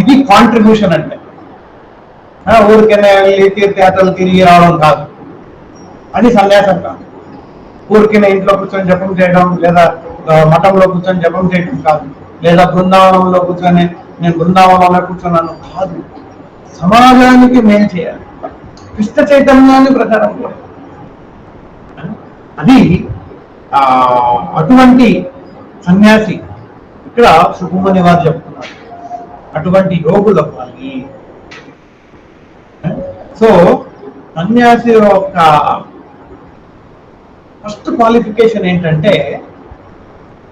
S1: ఇది కాంట్రిబ్యూషన్ అంటే. ఊరికైనా వెళ్ళి తీర్థయాత్రలు తిరిగి రావడం కాదు, అది సన్యాసం కాదు. ఊరికైనా ఇంట్లో కూర్చొని జపం చేయడం, లేదా మఠంలో కూర్చొని జపం చేయడం కాదు, లేదా బృందావనంలో కూర్చొని నేను బృందావనంలో కూర్చున్నాను కాదు. సమాజానికి మేలు చేయాలి, కృష్ణ చైతన్యాన్ని ప్రచారం చేయాలి. అది అటువంటి సన్యాసి ఇక్కడ సుకుమని వారు చెప్తున్నారు, అటువంటి యోగులు అవ్వాలి. సో సన్యాసి యొక్క ఫస్ట్ క్వాలిఫికేషన్ ఏంటంటే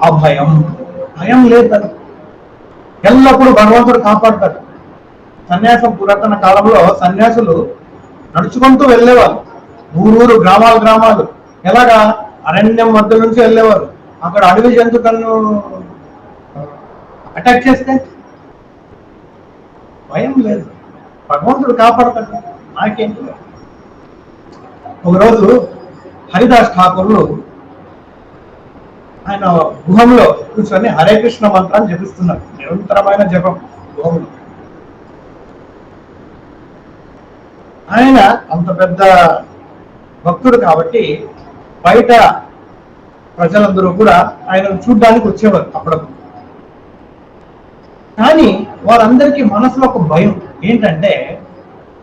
S1: అభయం. భయం లేదు, ఎల్లప్పుడూ భగవంతుడు కాపాడతాడు. సన్యాసం పురాతన కాలంలో సన్యాసులు నడుచుకుంటూ వెళ్ళేవారు, ఊరూరు, గ్రామాలు. ఎలాగా? అరణ్యం మధ్య నుంచి వెళ్ళేవారు. అక్కడ అడవి జంతువులను అటాక్ చేస్తే భయం లేదు, భగవంతుడు కాపాడతాడు, నాకేంటి. ఒకరోజు హరిదాస్ ఠాకూర్లు ఆయన గుహంలో కూర్చొని హరే కృష్ణ మంత్రాన్ని జపిస్తున్నారు, నిరంతరమైన జపం గుహంలో. ఆయన అంత పెద్ద భక్తుడు కాబట్టి బయట ప్రజలందరూ కూడా ఆయన చూడ్డానికి వచ్చేవారు అప్పుడప్పుడు. కానీ వారందరికీ మనసులో ఒక భయం ఏంటంటే,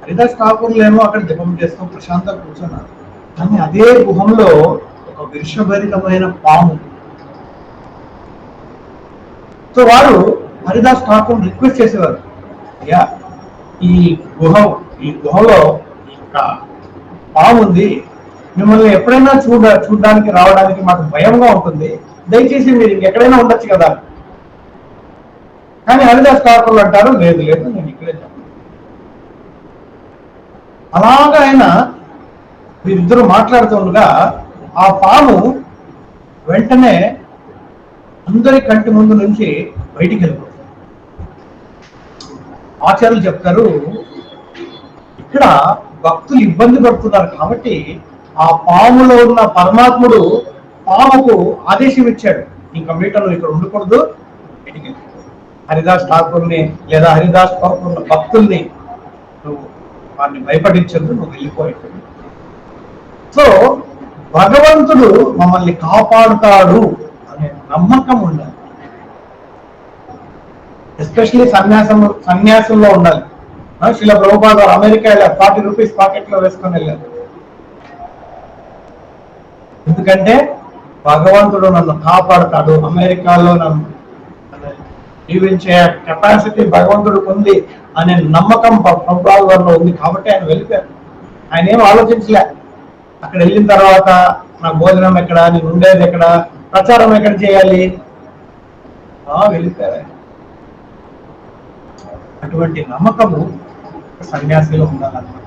S1: హరిదాస్ ఠాకూర్లు ఏమో అక్కడ జపం చేస్తూ ప్రశాంతంగా కూర్చున్నారు, కానీ అదే గుహంలో ఒక విషభరితమైన పాము. సో వారు హరిదాస్ ఠాకూర్ రిక్వెస్ట్ చేసేవారు, అయ్యా ఈ గుహలో ఒక పాము ఉంది, మిమ్మల్ని ఎప్పుడైనా చూడడానికి రావడానికి మాకు భయంగా ఉంటుంది, దయచేసి మీరు ఇంకెక్కడైనా ఉండొచ్చు కదా. కానీ హరిదాస్ ఠాకూర్లు అంటారు, లేదు నేను ఇక్కడే చెప్తాను. అలాగా ఆయన వీరిద్దరూ మాట్లాడుతుండగా ఆ పాము వెంటనే అందరి కంటి ముందు నుంచి బయటికి వెళ్ళిపోతుంది. ఆచార్యులు చెప్తారు, ఇక్కడ భక్తులు ఇబ్బంది పడుతున్నారు కాబట్టి ఆ పాములో ఉన్న పరమాత్ముడు పాముకు ఆదేశం ఇచ్చాడు, ఇంకా మీటర్లు ఇక్కడ ఉండకూడదు, బయటికి హరిదాస్ ఠాకూర్ని లేదా హరిదాస్ ఠాకూర్ భక్తుల్ని నువ్వు వారిని భయపడించదు, నువ్వు వెళ్ళిపోయాడు. సో భగవంతుడు మమ్మల్ని కాపాడుతాడు అనే నమ్మకం ఉండాలి. ఎస్పెషల్లీ సన్యాసంలో ఉండాలి. శ్రీల ప్రభుపాద అమెరికా వెళ్ళారు, 40 రూపీస్ పాకెట్ లో వేసుకొని వెళ్ళారు. ఎందుకంటే భగవంతుడు నన్ను కాపాడుతాడు, అమెరికాలో నన్ను జీవించే కెపాసిటీ భగవంతుడికి ఉంది అనే నమ్మకం ప్రభుపాద గారిలో ఉంది కాబట్టి ఆయన వెళ్ళిపోయారు. ఆయన ఏం ఆలోచించలే, అక్కడ వెళ్ళిన తర్వాత నా భోజనం ఎక్కడ, నేను ఉండేది ఎక్కడ, ప్రచారం ఎక్కడ చేయాలి, వెళ్ళిపోయారు. అటువంటి నమ్మకము సన్యాసిలో ఉండాలన్నమాట.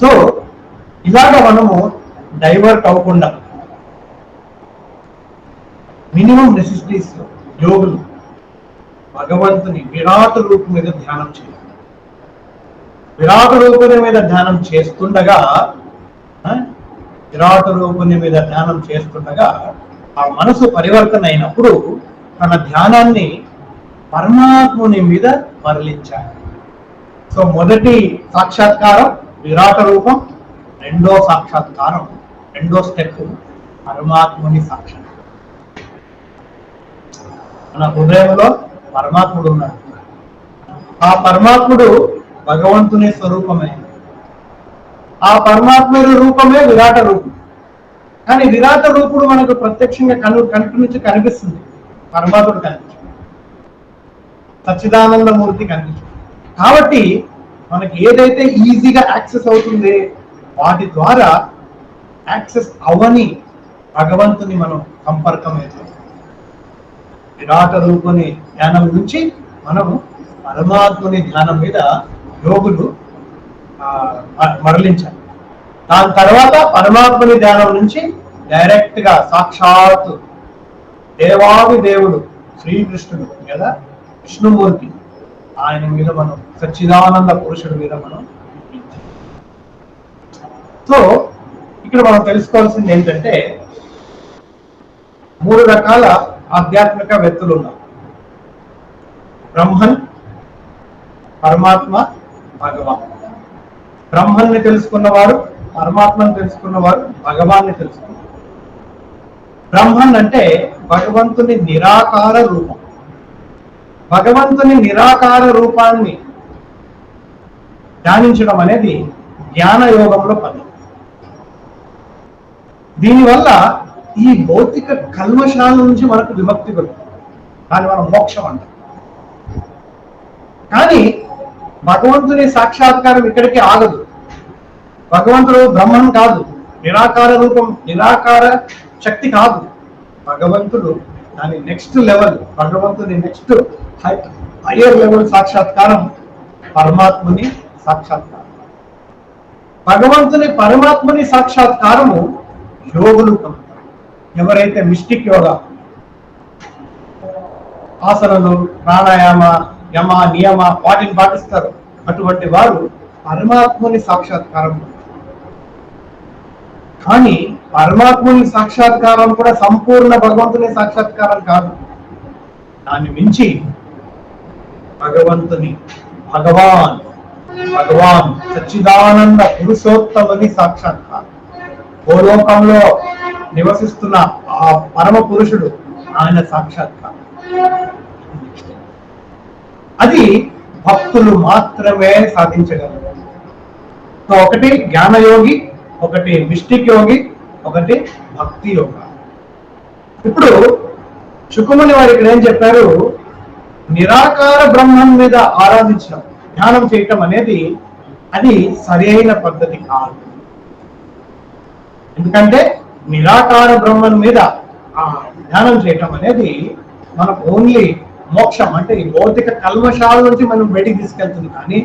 S1: సో ఇలాగ మనము డైవర్ట్ అవ్వకుండా మినిమం నెసెసిటీస్ యోగులు భగవంతుని విరాట్ రూపం మీద ధ్యానం చేయాలి. విరాట్ రూపుని మీద ధ్యానం చేస్తుండగా ఆ మనసు పరివర్తన అయినప్పుడు తన ధ్యానాన్ని పరమాత్ముని మీద మరలించాలి. సో మొదటి సాక్షాత్కారం విరాట రూపం, రెండో సాక్షాత్కారం, రెండో స్టెప్ పరమాత్ముని సాక్షాత్కారం. మన హృదయంలో పరమాత్ముడు ఉన్నాడు. ఆ పరమాత్ముడు భగవంతుని స్వరూపమే. ఆ పరమాత్ముడి రూపమే విరాట రూపం. కానీ విరాట రూపుడు మనకు ప్రత్యక్షంగా కంటి నుంచి కనిపిస్తుంది, పరమాత్ముడు కనిపించు, సచ్చిదానందమూర్తి కనిపించు. కాబట్టి మనకి ఏదైతే ఈజీగా యాక్సెస్ అవుతుంది, వాటి ద్వారా యాక్సెస్ అవని భగవంతుని మనం సంపర్కం అవుతుంది. విరాట రూపుని ధ్యానం నుంచి మనము పరమాత్ముని ధ్యానం మీద యోగులు మరలించాలి. దాని తర్వాత పరమాత్ముని ధ్యానం నుంచి డైరెక్ట్ గా సాక్షాత్ దేవాది దేవుడు శ్రీకృష్ణుడు కదా, విష్ణుమూర్తి, ఆయన మీద మనం సచ్చిదానంద పురుషుడి మీద మనం. సో ఇక్కడ మనం తెలుసుకోవాల్సింది ఏంటంటే 3 రకాల ఆధ్యాత్మిక వ్యక్తులు ఉన్నారు: బ్రహ్మన్, పరమాత్మ, భగవాన్. బ్రహ్మన్ని తెలుసుకున్నవారు, పరమాత్మను తెలుసుకున్నవారు, భగవాన్ని తెలుసుకున్నారు. బ్రహ్మన్ అంటే భగవంతుని నిరాకార రూపం. భగవంతుని నిరాకార రూపాన్ని ధ్యానించడం అనేది జ్ఞాన యోగంలో పద్ధతి. దీనివల్ల ఈ భౌతిక కల్మషాల నుంచి మనకు విముక్తి కలుగుతుంది. దాన్ని మనం మోక్షం అంటాం. కానీ భగవంతుని సాక్షాత్కారం ఇక్కడికి ఆగదు. భగవంతుడు బ్రహ్మం కాదు, నిరాకార రూపం, నిరాకార శక్తి కాదు. భగవంతుడు దాని నెక్స్ట్ లెవెల్, భగవంతుని నెక్స్ట్ హయ్యర్ లెవెల్ సాక్షాత్కారం పరమాత్ముని సాక్షాత్కారం. పరమాత్ముని సాక్షాత్కారము యోగులు పొందుతారు. ఎవరైతే మిస్టిక్ యోగా, ఆసనలు, ప్రాణాయామ, యమ, నియమ వాటిని పాటిస్తారు, అటువంటి వారు పరమాత్ముని సాక్షాత్కారం. కానీ పరమాత్ముని సాక్షాత్కారం కూడా సంపూర్ణ భగవంతుని సాక్షాత్కారం కాదు. దాన్ని మించి భగవాన్ సచ్చిదానంద పురుషోత్తముని సాక్షాత్కారం. భూలోకంలో నివసిస్తున్న ఆ పరమ పురుషుడు, ఆయన సాక్షాత్కారం. అది భక్తులు మాత్రమే సాధించగలరు. సో ఒకటి జ్ఞానయోగి, ఒకటి మిస్టిక్ యోగి, ఒకటి భక్తి యోగ. ఇప్పుడు శుకుముని వారు ఇక్కడ ఏం చెప్పారు? నిరాకార బ్రహ్మం మీద ఆరాధించడం, ధ్యానం చేయటం అనేది అది సరైన పద్ధతి కాదు. ఎందుకంటే నిరాకార బ్రహ్మం మీద ధ్యానం చేయటం అనేది మనకు ఓన్లీ మోక్షం, అంటే ఈ భౌతిక కల్మషాల నుంచి మనం బయటికి తీసుకెళ్తుంది. కానీ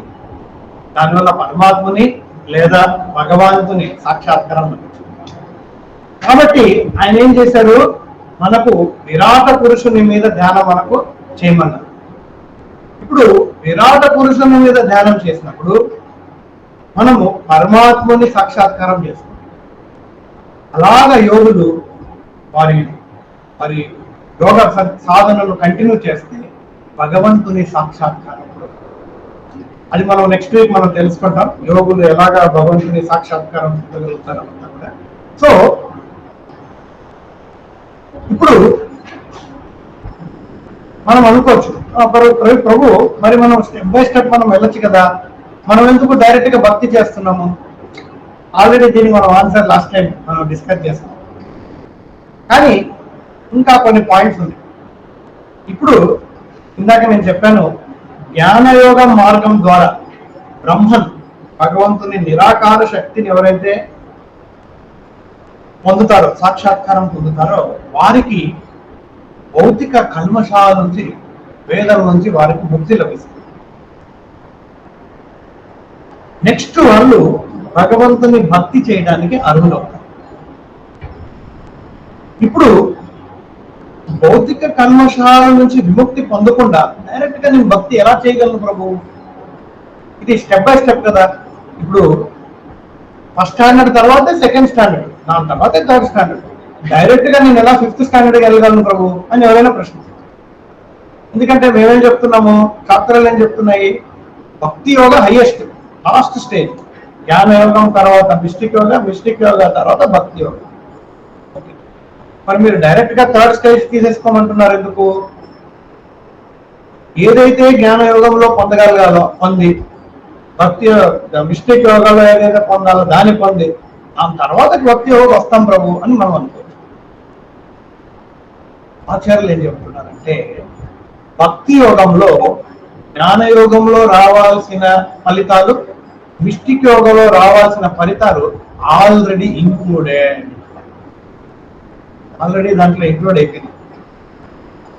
S1: దానివల్ల పరమాత్మని లేదా భగవంతుని సాక్షాత్కారం. కాబట్టి ఆయన ఏం చేశారు? మనకు విరాట పురుషుని మీద ధ్యానం మనకు చేయమన్నారు. ఇప్పుడు విరాట పురుషుని మీద ధ్యానం చేసినప్పుడు మనము పరమాత్మని సాక్షాత్కారం చేస్తాం. అలాగా యోగులు వారి యోగ సాధనను కంటిన్యూ చేస్తే భగవంతుని సాక్షాత్కారం. అది మనం నెక్స్ట్ వీక్ మనం తెలుసుకుంటాం, యోగులు ఎలాగా భగవంతుని సాక్షాత్కారం పొందగలుగుతారంతా కూడా. సో ఇప్పుడు మనం అనుకోవచ్చు, ప్రభు మరి మనం స్టెప్ బై స్టెప్ మనం వెళ్ళొచ్చు కదా, మనం ఎందుకు డైరెక్ట్ గా భక్తి చేస్తున్నాము? ఆల్రెడీ దీనికి మనం ఆన్సర్ లాస్ట్ టైం మనం డిస్కస్ చేస్తాం. కానీ ఇంకా కొన్ని పాయింట్స్ ఉన్నాయి. ఇప్పుడు ఇందాక నేను చెప్పాను, జ్ఞానయోగ మార్గం ద్వారా బ్రహ్మన్ భగవంతుని నిరాకార శక్తిని ఎవరైతే పొందుతారో, సాక్షాత్కారం పొందుతారో, వారికి భౌతిక కల్మషాల నుంచి, వేదం నుంచి వారికి ముక్తి లభిస్తుంది. నెక్స్ట్ వాళ్ళు భగవంతుని భక్తి చేయడానికి అర్హులవుతారు. ఇప్పుడు భౌతిక కల్మషాల నుంచి విముక్తి పొందకుండా డైరెక్ట్ గా నేను భక్తి ఎలా చేయగలను ప్రభు? ఇది స్టెప్ బై స్టెప్ కదా. ఇప్పుడు ఫస్ట్ స్టాండర్డ్ తర్వాత సెకండ్ స్టాండర్డ్, దాని తర్వాత థర్డ్ స్టాండర్డ్. డైరెక్ట్ గా నేను ఎలా ఫిఫ్త్ స్టాండర్డ్కి వెళ్ళగలను ప్రభు అని ఎవరైనా ప్రశ్నిస్తారు. ఎందుకంటే మేమేం చెప్తున్నాము, శాస్త్రాలు ఏం చెప్తున్నాయి, భక్తి యోగ హైయెస్ట్, లాస్ట్ స్టేజ్. జ్ఞాన యోగం తర్వాత మిస్టిక్ యోగ, మిస్టిక్ యోగ తర్వాత భక్తి యోగ. మరి మీరు డైరెక్ట్ గా థర్డ్ స్టేజ్ తీసేసుకోమంటున్నారు ఎందుకు? ఏదైతే జ్ఞాన యోగంలో పొందగలగాలో పొంది, భక్తి మిస్టిక్ యోగాలో ఏదైతే పొందాలో దాన్ని పొంది, ఆ తర్వాత భక్తి యోగం వస్తాం ప్రభు అని మనం అనుకోవచ్చు. ఆచార్యులు ఏం చెప్తున్నారంటే, భక్తి యోగంలో జ్ఞాన యోగంలో రావాల్సిన ఫలితాలు, మిస్టిక్ యోగంలో రావాల్సిన ఫలితాలు ఆల్రెడీ ఇంక్లూడెడ్, ఆల్రెడీ దాంట్లో ఇంక్లూడ్ అయిపోయింది.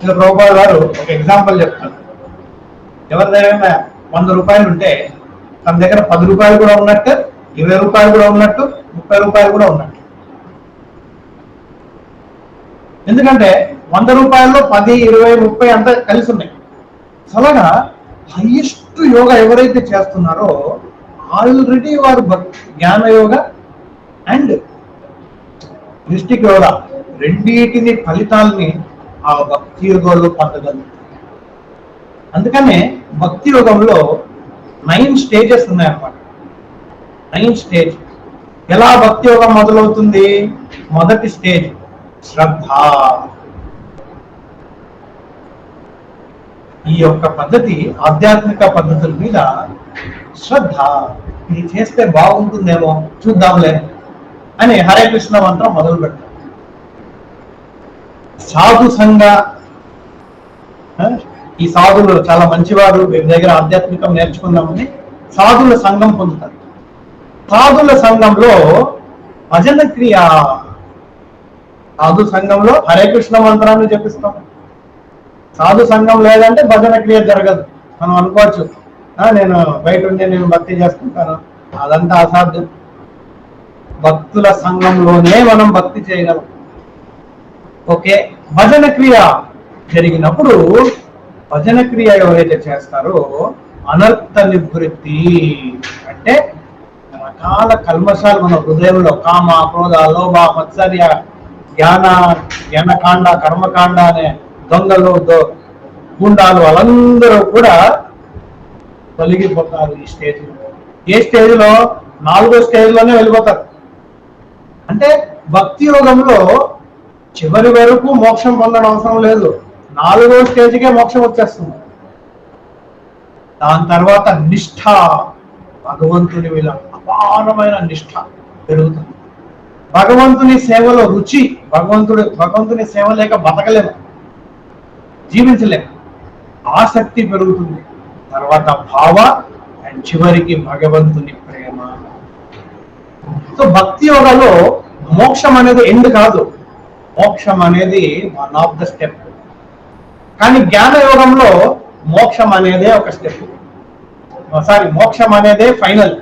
S1: ఇలా ప్రభుపాద గారు ఒక ఎగ్జాంపుల్ చెప్తారు. ఎవరి దగ్గర 100 రూపాయలు ఉంటే తన దగ్గర 10 రూపాయలు కూడా ఉన్నట్టు, 20 రూపాయలు కూడా ఉన్నట్టు, 30 రూపాయలు కూడా ఉన్నట్టు. ఎందుకంటే 100 రూపాయల్లో 10, 20, 30 అంతా కలిసి ఉన్నాయి. అలాగా హైయెస్ట్ యోగా ఎవరైతే చేస్తున్నారో ఆల్రెడీ వారు జ్ఞాన యోగ అండ్ మిస్టిక్ యోగా రెండింటిని ఫలితాలని ఆ భక్తి యోగంలో పొందగలరు. అందుకనే భక్తి యోగంలో 9 స్టేజెస్ ఉన్నాయన్నమాట. 9 స్టేజ్. ఎలా భక్తి యోగం మొదలవుతుంది? మొదటి స్టేజ్ శ్రద్ధ. ఈ యొక్క పద్ధతి ఆధ్యాత్మిక పద్ధతుల మీద శ్రద్ధ. ఇది చేస్తే బాగుంటుందేమో చూద్దాంలే అని హరే కృష్ణ మంత్రం మొదలు పెడతారు. సాధు సంఘ, ఈ సాధులు చాలా మంచివారు, వీరి దగ్గర ఆధ్యాత్మికం నేర్చుకుందామని సాధుల సంఘం పొందుతారు. సాధుల సంఘంలో భజన క్రియ. సాధు సంఘంలో హరే కృష్ణ మంత్రాన్ని జపిస్తాం. సాధు సంఘం లేదంటే భజన క్రియ జరగదు. మనం అనుకోవచ్చు, నేను బయట ఉండి నేను భక్తి చేసుకుంటాను, అదంతా అసాధ్యం. భక్తుల సంఘంలోనే మనం భక్తి చేయగలం. ఓకే, భజన క్రియ జరిగినప్పుడు భజన క్రియ ఎవరైతే చేస్తారో అనర్థ నివృత్తి అంటే రకాల కల్మషాలు మన హృదయంలో, కామ, క్రోధ, లోభ, మత్సర్య, జ్ఞానకాండ, కర్మకాండ అనే దొంగలు, గుండాలు వాళ్ళందరూ కూడా తొలగిపోతారు ఈ స్టేజ్లో. ఏ స్టేజ్లో? 4వ స్టేజ్లోనే వెళ్ళిపోతారు. అంటే భక్తి యోగంలో చివరి వరకు మోక్షం పొందడం అవసరం లేదు, 4వ స్టేజ్కే మోక్షం వచ్చేస్తుంది. దాని తర్వాత నిష్ఠ, భగవంతుని మీద అపారమైన నిష్ఠ పెరుగుతుంది. భగవంతుని సేవలో రుచి, భగవంతుని సేవ లేక బతకలేము, జీవించలేము, ఆసక్తి పెరుగుతుంది. తర్వాత భావ అండ్ చివరికి భగవంతుని ప్రేమ. సో భక్తి యోగంలో మోక్షం అనేది ఎండ్ కాదు, మోక్షం అనేది 1 ఆఫ్ ద స్టెప్. కానీ జ్ఞాన యోగంలో మోక్షం అనేదే ఒక స్టెప్, మోక్షం అనేదే ఫైనల్.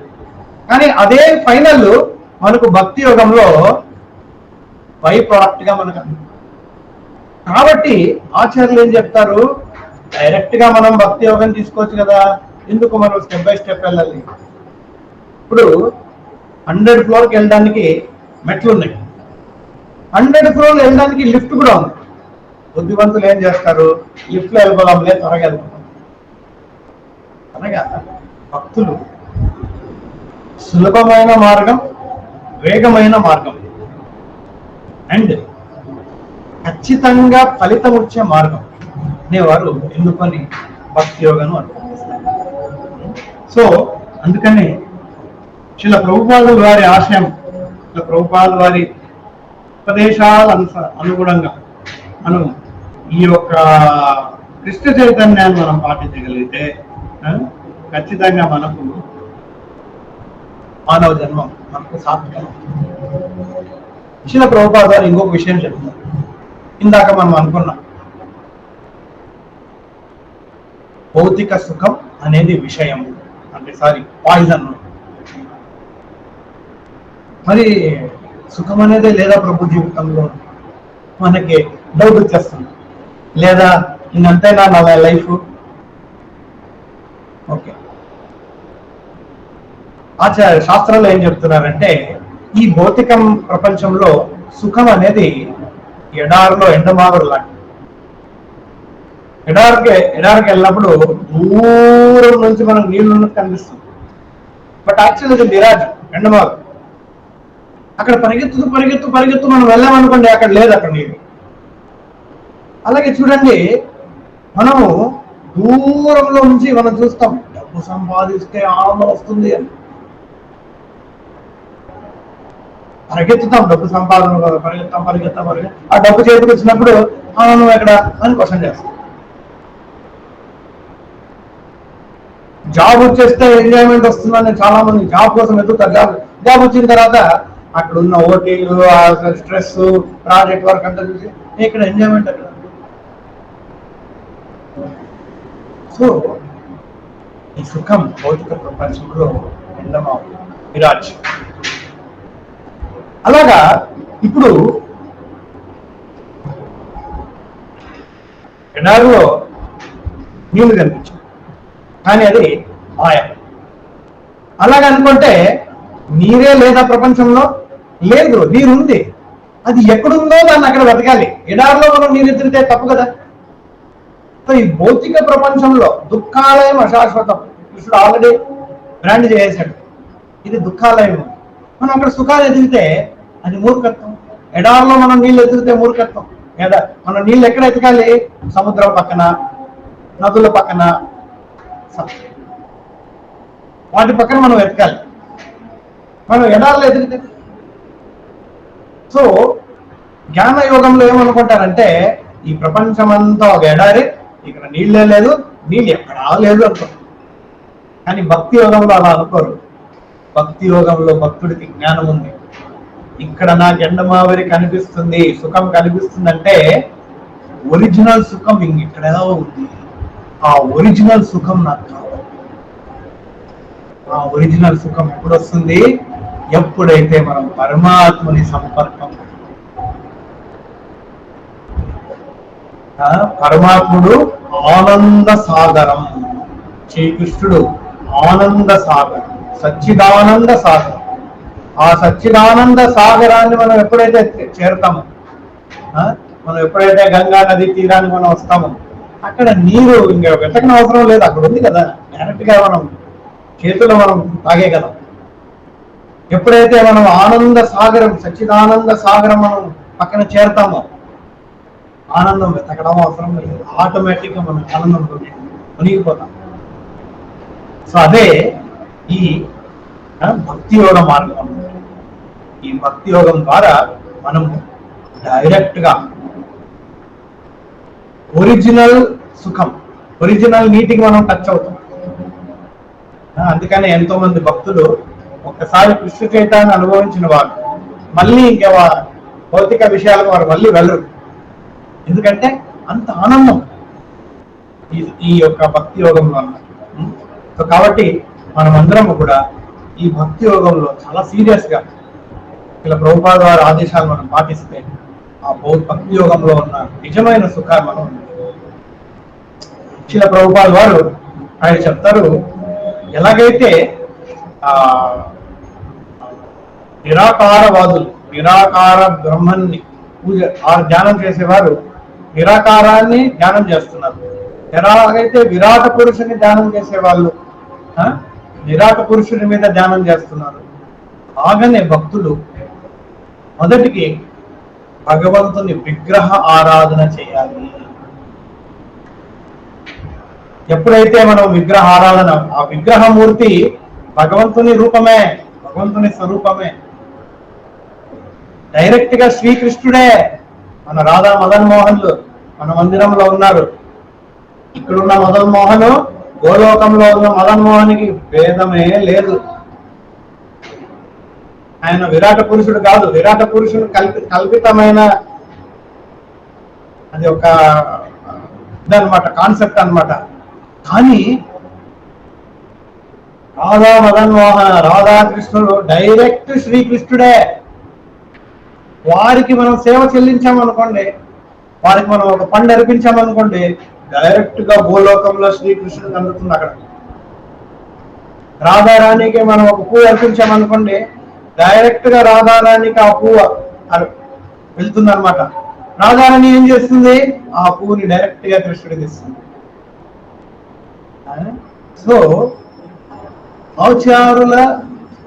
S1: కానీ అదే ఫైనల్ మనకు భక్తి యోగంలో బై ప్రోడక్ట్ గా మనకు. కాబట్టి ఆచార్యులు ఏం చెప్తారు, డైరెక్ట్ గా మనం భక్తి యోగం తీసుకోవచ్చు కదా, ఎందుకు మనం స్టెప్ బై స్టెప్ వెళ్ళాలి? ఇప్పుడు 100 ఫ్లోర్కి వెళ్ళడానికి మెట్లు ఉన్నాయి, 100 ఫ్లోర్లు వెళ్ళడానికి లిఫ్ట్ కూడా ఉంది. బుద్ధివంతులు ఏం చేస్తారు, లిఫ్ట్లో వెళ్ళిపోదాంలే, త్వరగా వెళ్ళిపోతాం. అనగా భక్తులు సులభమైన మార్గం, వేగమైన మార్గం అండ్ ఖచ్చితంగా ఫలితం వచ్చే మార్గం అనేవారు ఎందుకని భక్తి యోగను అనుకుంటున్నారు. సో అందుకని శ్రీల ప్రభుపాదుల వారి ఆశయం, శ్రీల ప్రభుపాదుల వారి ఉపదేశాల అనుగుణంగా మనం ఈ యొక్క కృష్ణ చైతన్యాన్ని మనం పాటించగలిగితే ఖచ్చితంగా మనకు మానవ జన్మం మనకు సార్థకం. శిల ప్రభుపాద గారు ఇంకొక విషయం చెప్తున్నారు. ఇందాక మనం అనుకున్నాం, భౌతిక సుఖం అనేది విషయం అంటే పాయిజన్. మరి సుఖం అనేదే లేదా ప్రభు జీవితంలో? మనకి డౌట్ వచ్చేస్తుంది, లేదా ఇంకంతేనా నా లైఫ్? ఓకే, ఆచార్య శాస్త్రంలో ఏం చెప్తున్నారంటే, ఈ భౌతికం ప్రపంచంలో సుఖం అనేది ఎడారిలో ఎండమావురు లాంటి. ఎడారికి వెళ్ళినప్పుడు దూరం నుంచి మనకు నీళ్లు ఉన్నట్టు కనిపిస్తుంది, బట్ యాక్చువల్ ఇది మిరాజ్, ఎండమావురు. అక్కడ పరిగెత్తు పరిగెత్తు పరిగెత్తు మనం వెళ్ళామనుకోండి, అక్కడ లేదు, అక్కడ నీరు. అలాగే చూడండి, మనము దూరంలో నుంచి మనం చూస్తాం, డబ్బు సంపాదిస్తే ఆనందం వస్తుంది అని పరిగెత్తుతాం. డబ్బు సంపాదన కదా, పరిగెత్తాం పరిగెత్తాం పరిగెత్తాం. ఆ డబ్బు చేతికి వచ్చినప్పుడు ఆనందం ఎక్కడ అని క్వశ్చన్ చేస్తాం. జాబ్ వచ్చేస్తే ఎంజాయ్మెంట్ వస్తుందని చాలా మంది జాబ్ కోసం ఎదుగుతారు. జాబ్ వచ్చిన తర్వాత అక్కడ ఉన్న ఓటీలు, స్ట్రెస్, ప్రాజెక్ట్ వర్క్ అంతా చూసి ఇక్కడ ఎంజాయ్మెంట్ అక్కడ. సో ఈ సుఖం భౌతిక ప్రపంచంలో ఎండమా విరాజ్. అలాగా ఇప్పుడు ఎడారిలో నీళ్లు కనిపించింది, కానీ అది మాయ. అలాగ అనుకుంటే నీరే లేదా ప్రపంచంలో? లేదు, నీరుంది. అది ఎక్కడుందో దాన్ని అక్కడ వెతకాలి. ఎడారిలో మనం నీరు ఎత్తితే తప్పు కదా. సో ఈ భౌతిక ప్రపంచంలో దుఃఖాలయం అశాశ్వతం, కృష్ణుడు ఆల్రెడీ బ్రాండ్ చేసేసాడు. ఇది దుఃఖాలయం. మనం అక్కడ సుఖాలు ఎదిగితే అది మూర్ఖత్వం. ఎడారిలో మనం నీళ్ళు ఎదిగితే మూర్ఖత్వం. లేదా మనం నీళ్ళు ఎక్కడ ఎతకాలి? సముద్రం పక్కన, నదుల పక్కన, వాటి పక్కన మనం ఎతకాలి. మనం ఎడారిలో ఎదిగితే. సో జ్ఞాన యోగంలో ఏమనుకుంటారంటే, ఈ ప్రపంచమంతా ఒక ఎడారి, ఇక్కడ నీళ్ళే లేదు, నీళ్ళు ఎక్కడా లేదు అనుకుంటారు. కానీ భక్తి యోగంలో అలా అనుకోరు. భక్తి యోగంలో భక్తుడికి జ్ఞానం ఉంది. ఇక్కడ నాకు ఎండమావిరి కనిపిస్తుంది, సుఖం కనిపిస్తుంది అంటే ఒరిజినల్ సుఖం ఇక్కడ ఉంది. ఆ ఒరిజినల్ సుఖం నాకు కావాలి. ఆ ఒరిజినల్ సుఖం ఎప్పుడు వస్తుంది? ఎప్పుడైతే మనం పరమాత్మని సంపర్కం. పరమాత్ముడు ఆనంద సాగరం, శ్రీకృష్ణుడు ఆనంద సాగరం, సచ్చిదానంద సాగరం. ఆ సచ్చిదానంద సాగరాన్ని మనం ఎప్పుడైతే చేరుతామో, మనం ఎప్పుడైతే గంగా నది తీరానికి మనం వస్తామో, అక్కడ నీరు ఇంకా వెతకని అవసరం లేదు, అక్కడ ఉంది కదా, డైరెక్ట్ గా మనం చేతుల్లో మనం తాగే కదా. ఎప్పుడైతే మనం ఆనంద సాగరం, సచ్చిదానంద సాగరం మనం పక్కన చేరుతామో, ఆనందం వెతకడం అవసరం లేదు, ఆటోమేటిక్ గా మనం ఆనందంలో మునిగిపోతాం. సో అదే ఈ భక్తి యోగ మార్గం. ఈ భక్తి యోగం ద్వారా మనం డైరెక్ట్ గా ఒరిజినల్ సుఖం, ఒరిజినల్ నీటికి మనం టచ్ అవుతాం. అందుకని ఎంతో మంది భక్తులు ఒక్కసారి కృష్ణ చైతన్యాన్ని అనుభవించిన వారు మళ్ళీ ఇంకా భౌతిక విషయాలకు వారు మళ్ళీ వెళ్ళరు. ఎందుకంటే అంత ఆనందం ఈ యొక్క భక్తి యోగంలో అన్నమాట. సో కాబట్టి మనమందరం కూడా ఈ భక్తి యోగంలో చాలా సీరియస్ గా ఇలా ప్రభుపాద వారి ఆదేశాలు మనం పాటిస్తే ఆ భక్తి యోగంలో ఉన్న నిజమైన సుఖాన్ని మనం ఇలా ప్రభుపాద వారు ఆయన చెప్తారు, ఎలాగైతే నిరాకారవాదులు నిరాకార బ్రహ్మన్ని పూజ ధ్యానం చేసేవారు నిరాకారాన్ని ధ్యానం చేస్తున్నారు. ఎలాగైతే విరాట పురుషుని ధ్యానం చేసేవాళ్ళు విరాట పురుషుని మీద ధ్యానం చేస్తున్నారు, అలాగనే భక్తులు మొదటికి భగవంతుని విగ్రహ ఆరాధన చేయాలి. ఎప్పుడైతే మనం విగ్రహ ఆరాధన, ఆ విగ్రహమూర్తి భగవంతుని రూపమే, భగవంతుని స్వరూపమే, డైరెక్ట్ గా శ్రీకృష్ణుడే. మన రాధా మదన్ మోహన్లు మన మందిరంలో ఉన్నారు. ఇక్కడున్న మదన్ మోహన్ గోలోకంలో ఉన్న మదన్ మోహన్కి భేదమే లేదు. ఆయన విరాట పురుషుడు కాదు, విరాట పురుషుడు కల్పితమైన అది ఒక ఇదనమాట, కాన్సెప్ట్ అన్నమాట. కానీ రాధా మదన్ మోహన్, రాధాకృష్ణుడు డైరెక్ట్ శ్రీకృష్ణుడే. వారికి మనం సేవ చెల్లించామనుకోండి, వారికి మనం ఒక పండు అర్పించామనుకోండి, డైరెక్ట్ గా భూలోకంలో శ్రీకృష్ణుడు అందుతుంది అక్కడ. రాధారాణికి మనం ఒక పువ్వు అర్పించామనుకోండి, డైరెక్ట్ గా రాధారాణికి ఆ పువ్వు వెళ్తుంది అనమాట. రాధారాణి ఏం చేస్తుంది, ఆ పువ్వుని డైరెక్ట్ గా కృష్ణుడికి ఇస్తుంది. సో ఆచారుల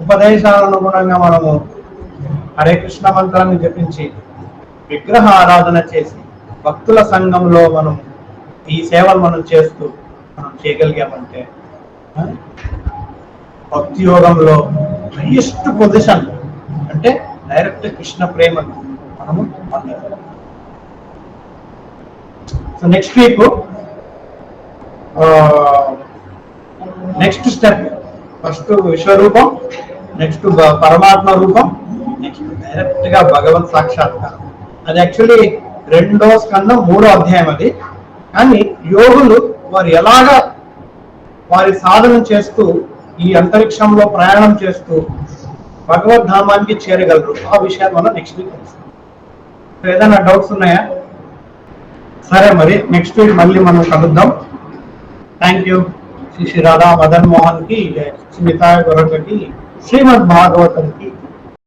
S1: ఉపదేశాలనుగుణంగా మనము హరే కృష్ణ మంత్రాన్ని జపించి విగ్రహ ఆరాధన చేసి భక్తుల సంఘంలో మనం ఈ సేవలు మనం చేస్తూ మనం చేయగలిగామంటే భక్తి యోగంలో హైయెస్ట్ పొజిషన్ అంటే డైరెక్ట్ కృష్ణ ప్రేమను మనము పొందగలం. So next week next step, first విశ్వరూపం, నెక్స్ట్ పరమాత్మ రూపం, నెక్స్ట్ డైరెక్ట్ గా భగవత్ సాక్షాత్కారం. అది యాక్చువల్లీ 2వ స్కందం 3వ అధ్యాయం అది. కానీ యోగులు వారు ఎలాగా వారి సాధన చేస్తూ ఈ అంతరిక్షంలో ప్రయాణం చేస్తూ భగవద్ధామానికి చేరగలరు, ఆ విషయాన్ని మనం నెక్స్ట్ వీక్ తెలుస్తాం. ఏదైనా డౌట్స్ ఉన్నాయా? సరే, మరి నెక్స్ట్ వీక్ మళ్ళీ మనం కలుద్దాం. Thank you. శ్రీ రాధా మదన్ మోహన్ కి, స్మితా గొరకకి, శ్రీమద్ భాగవతం కి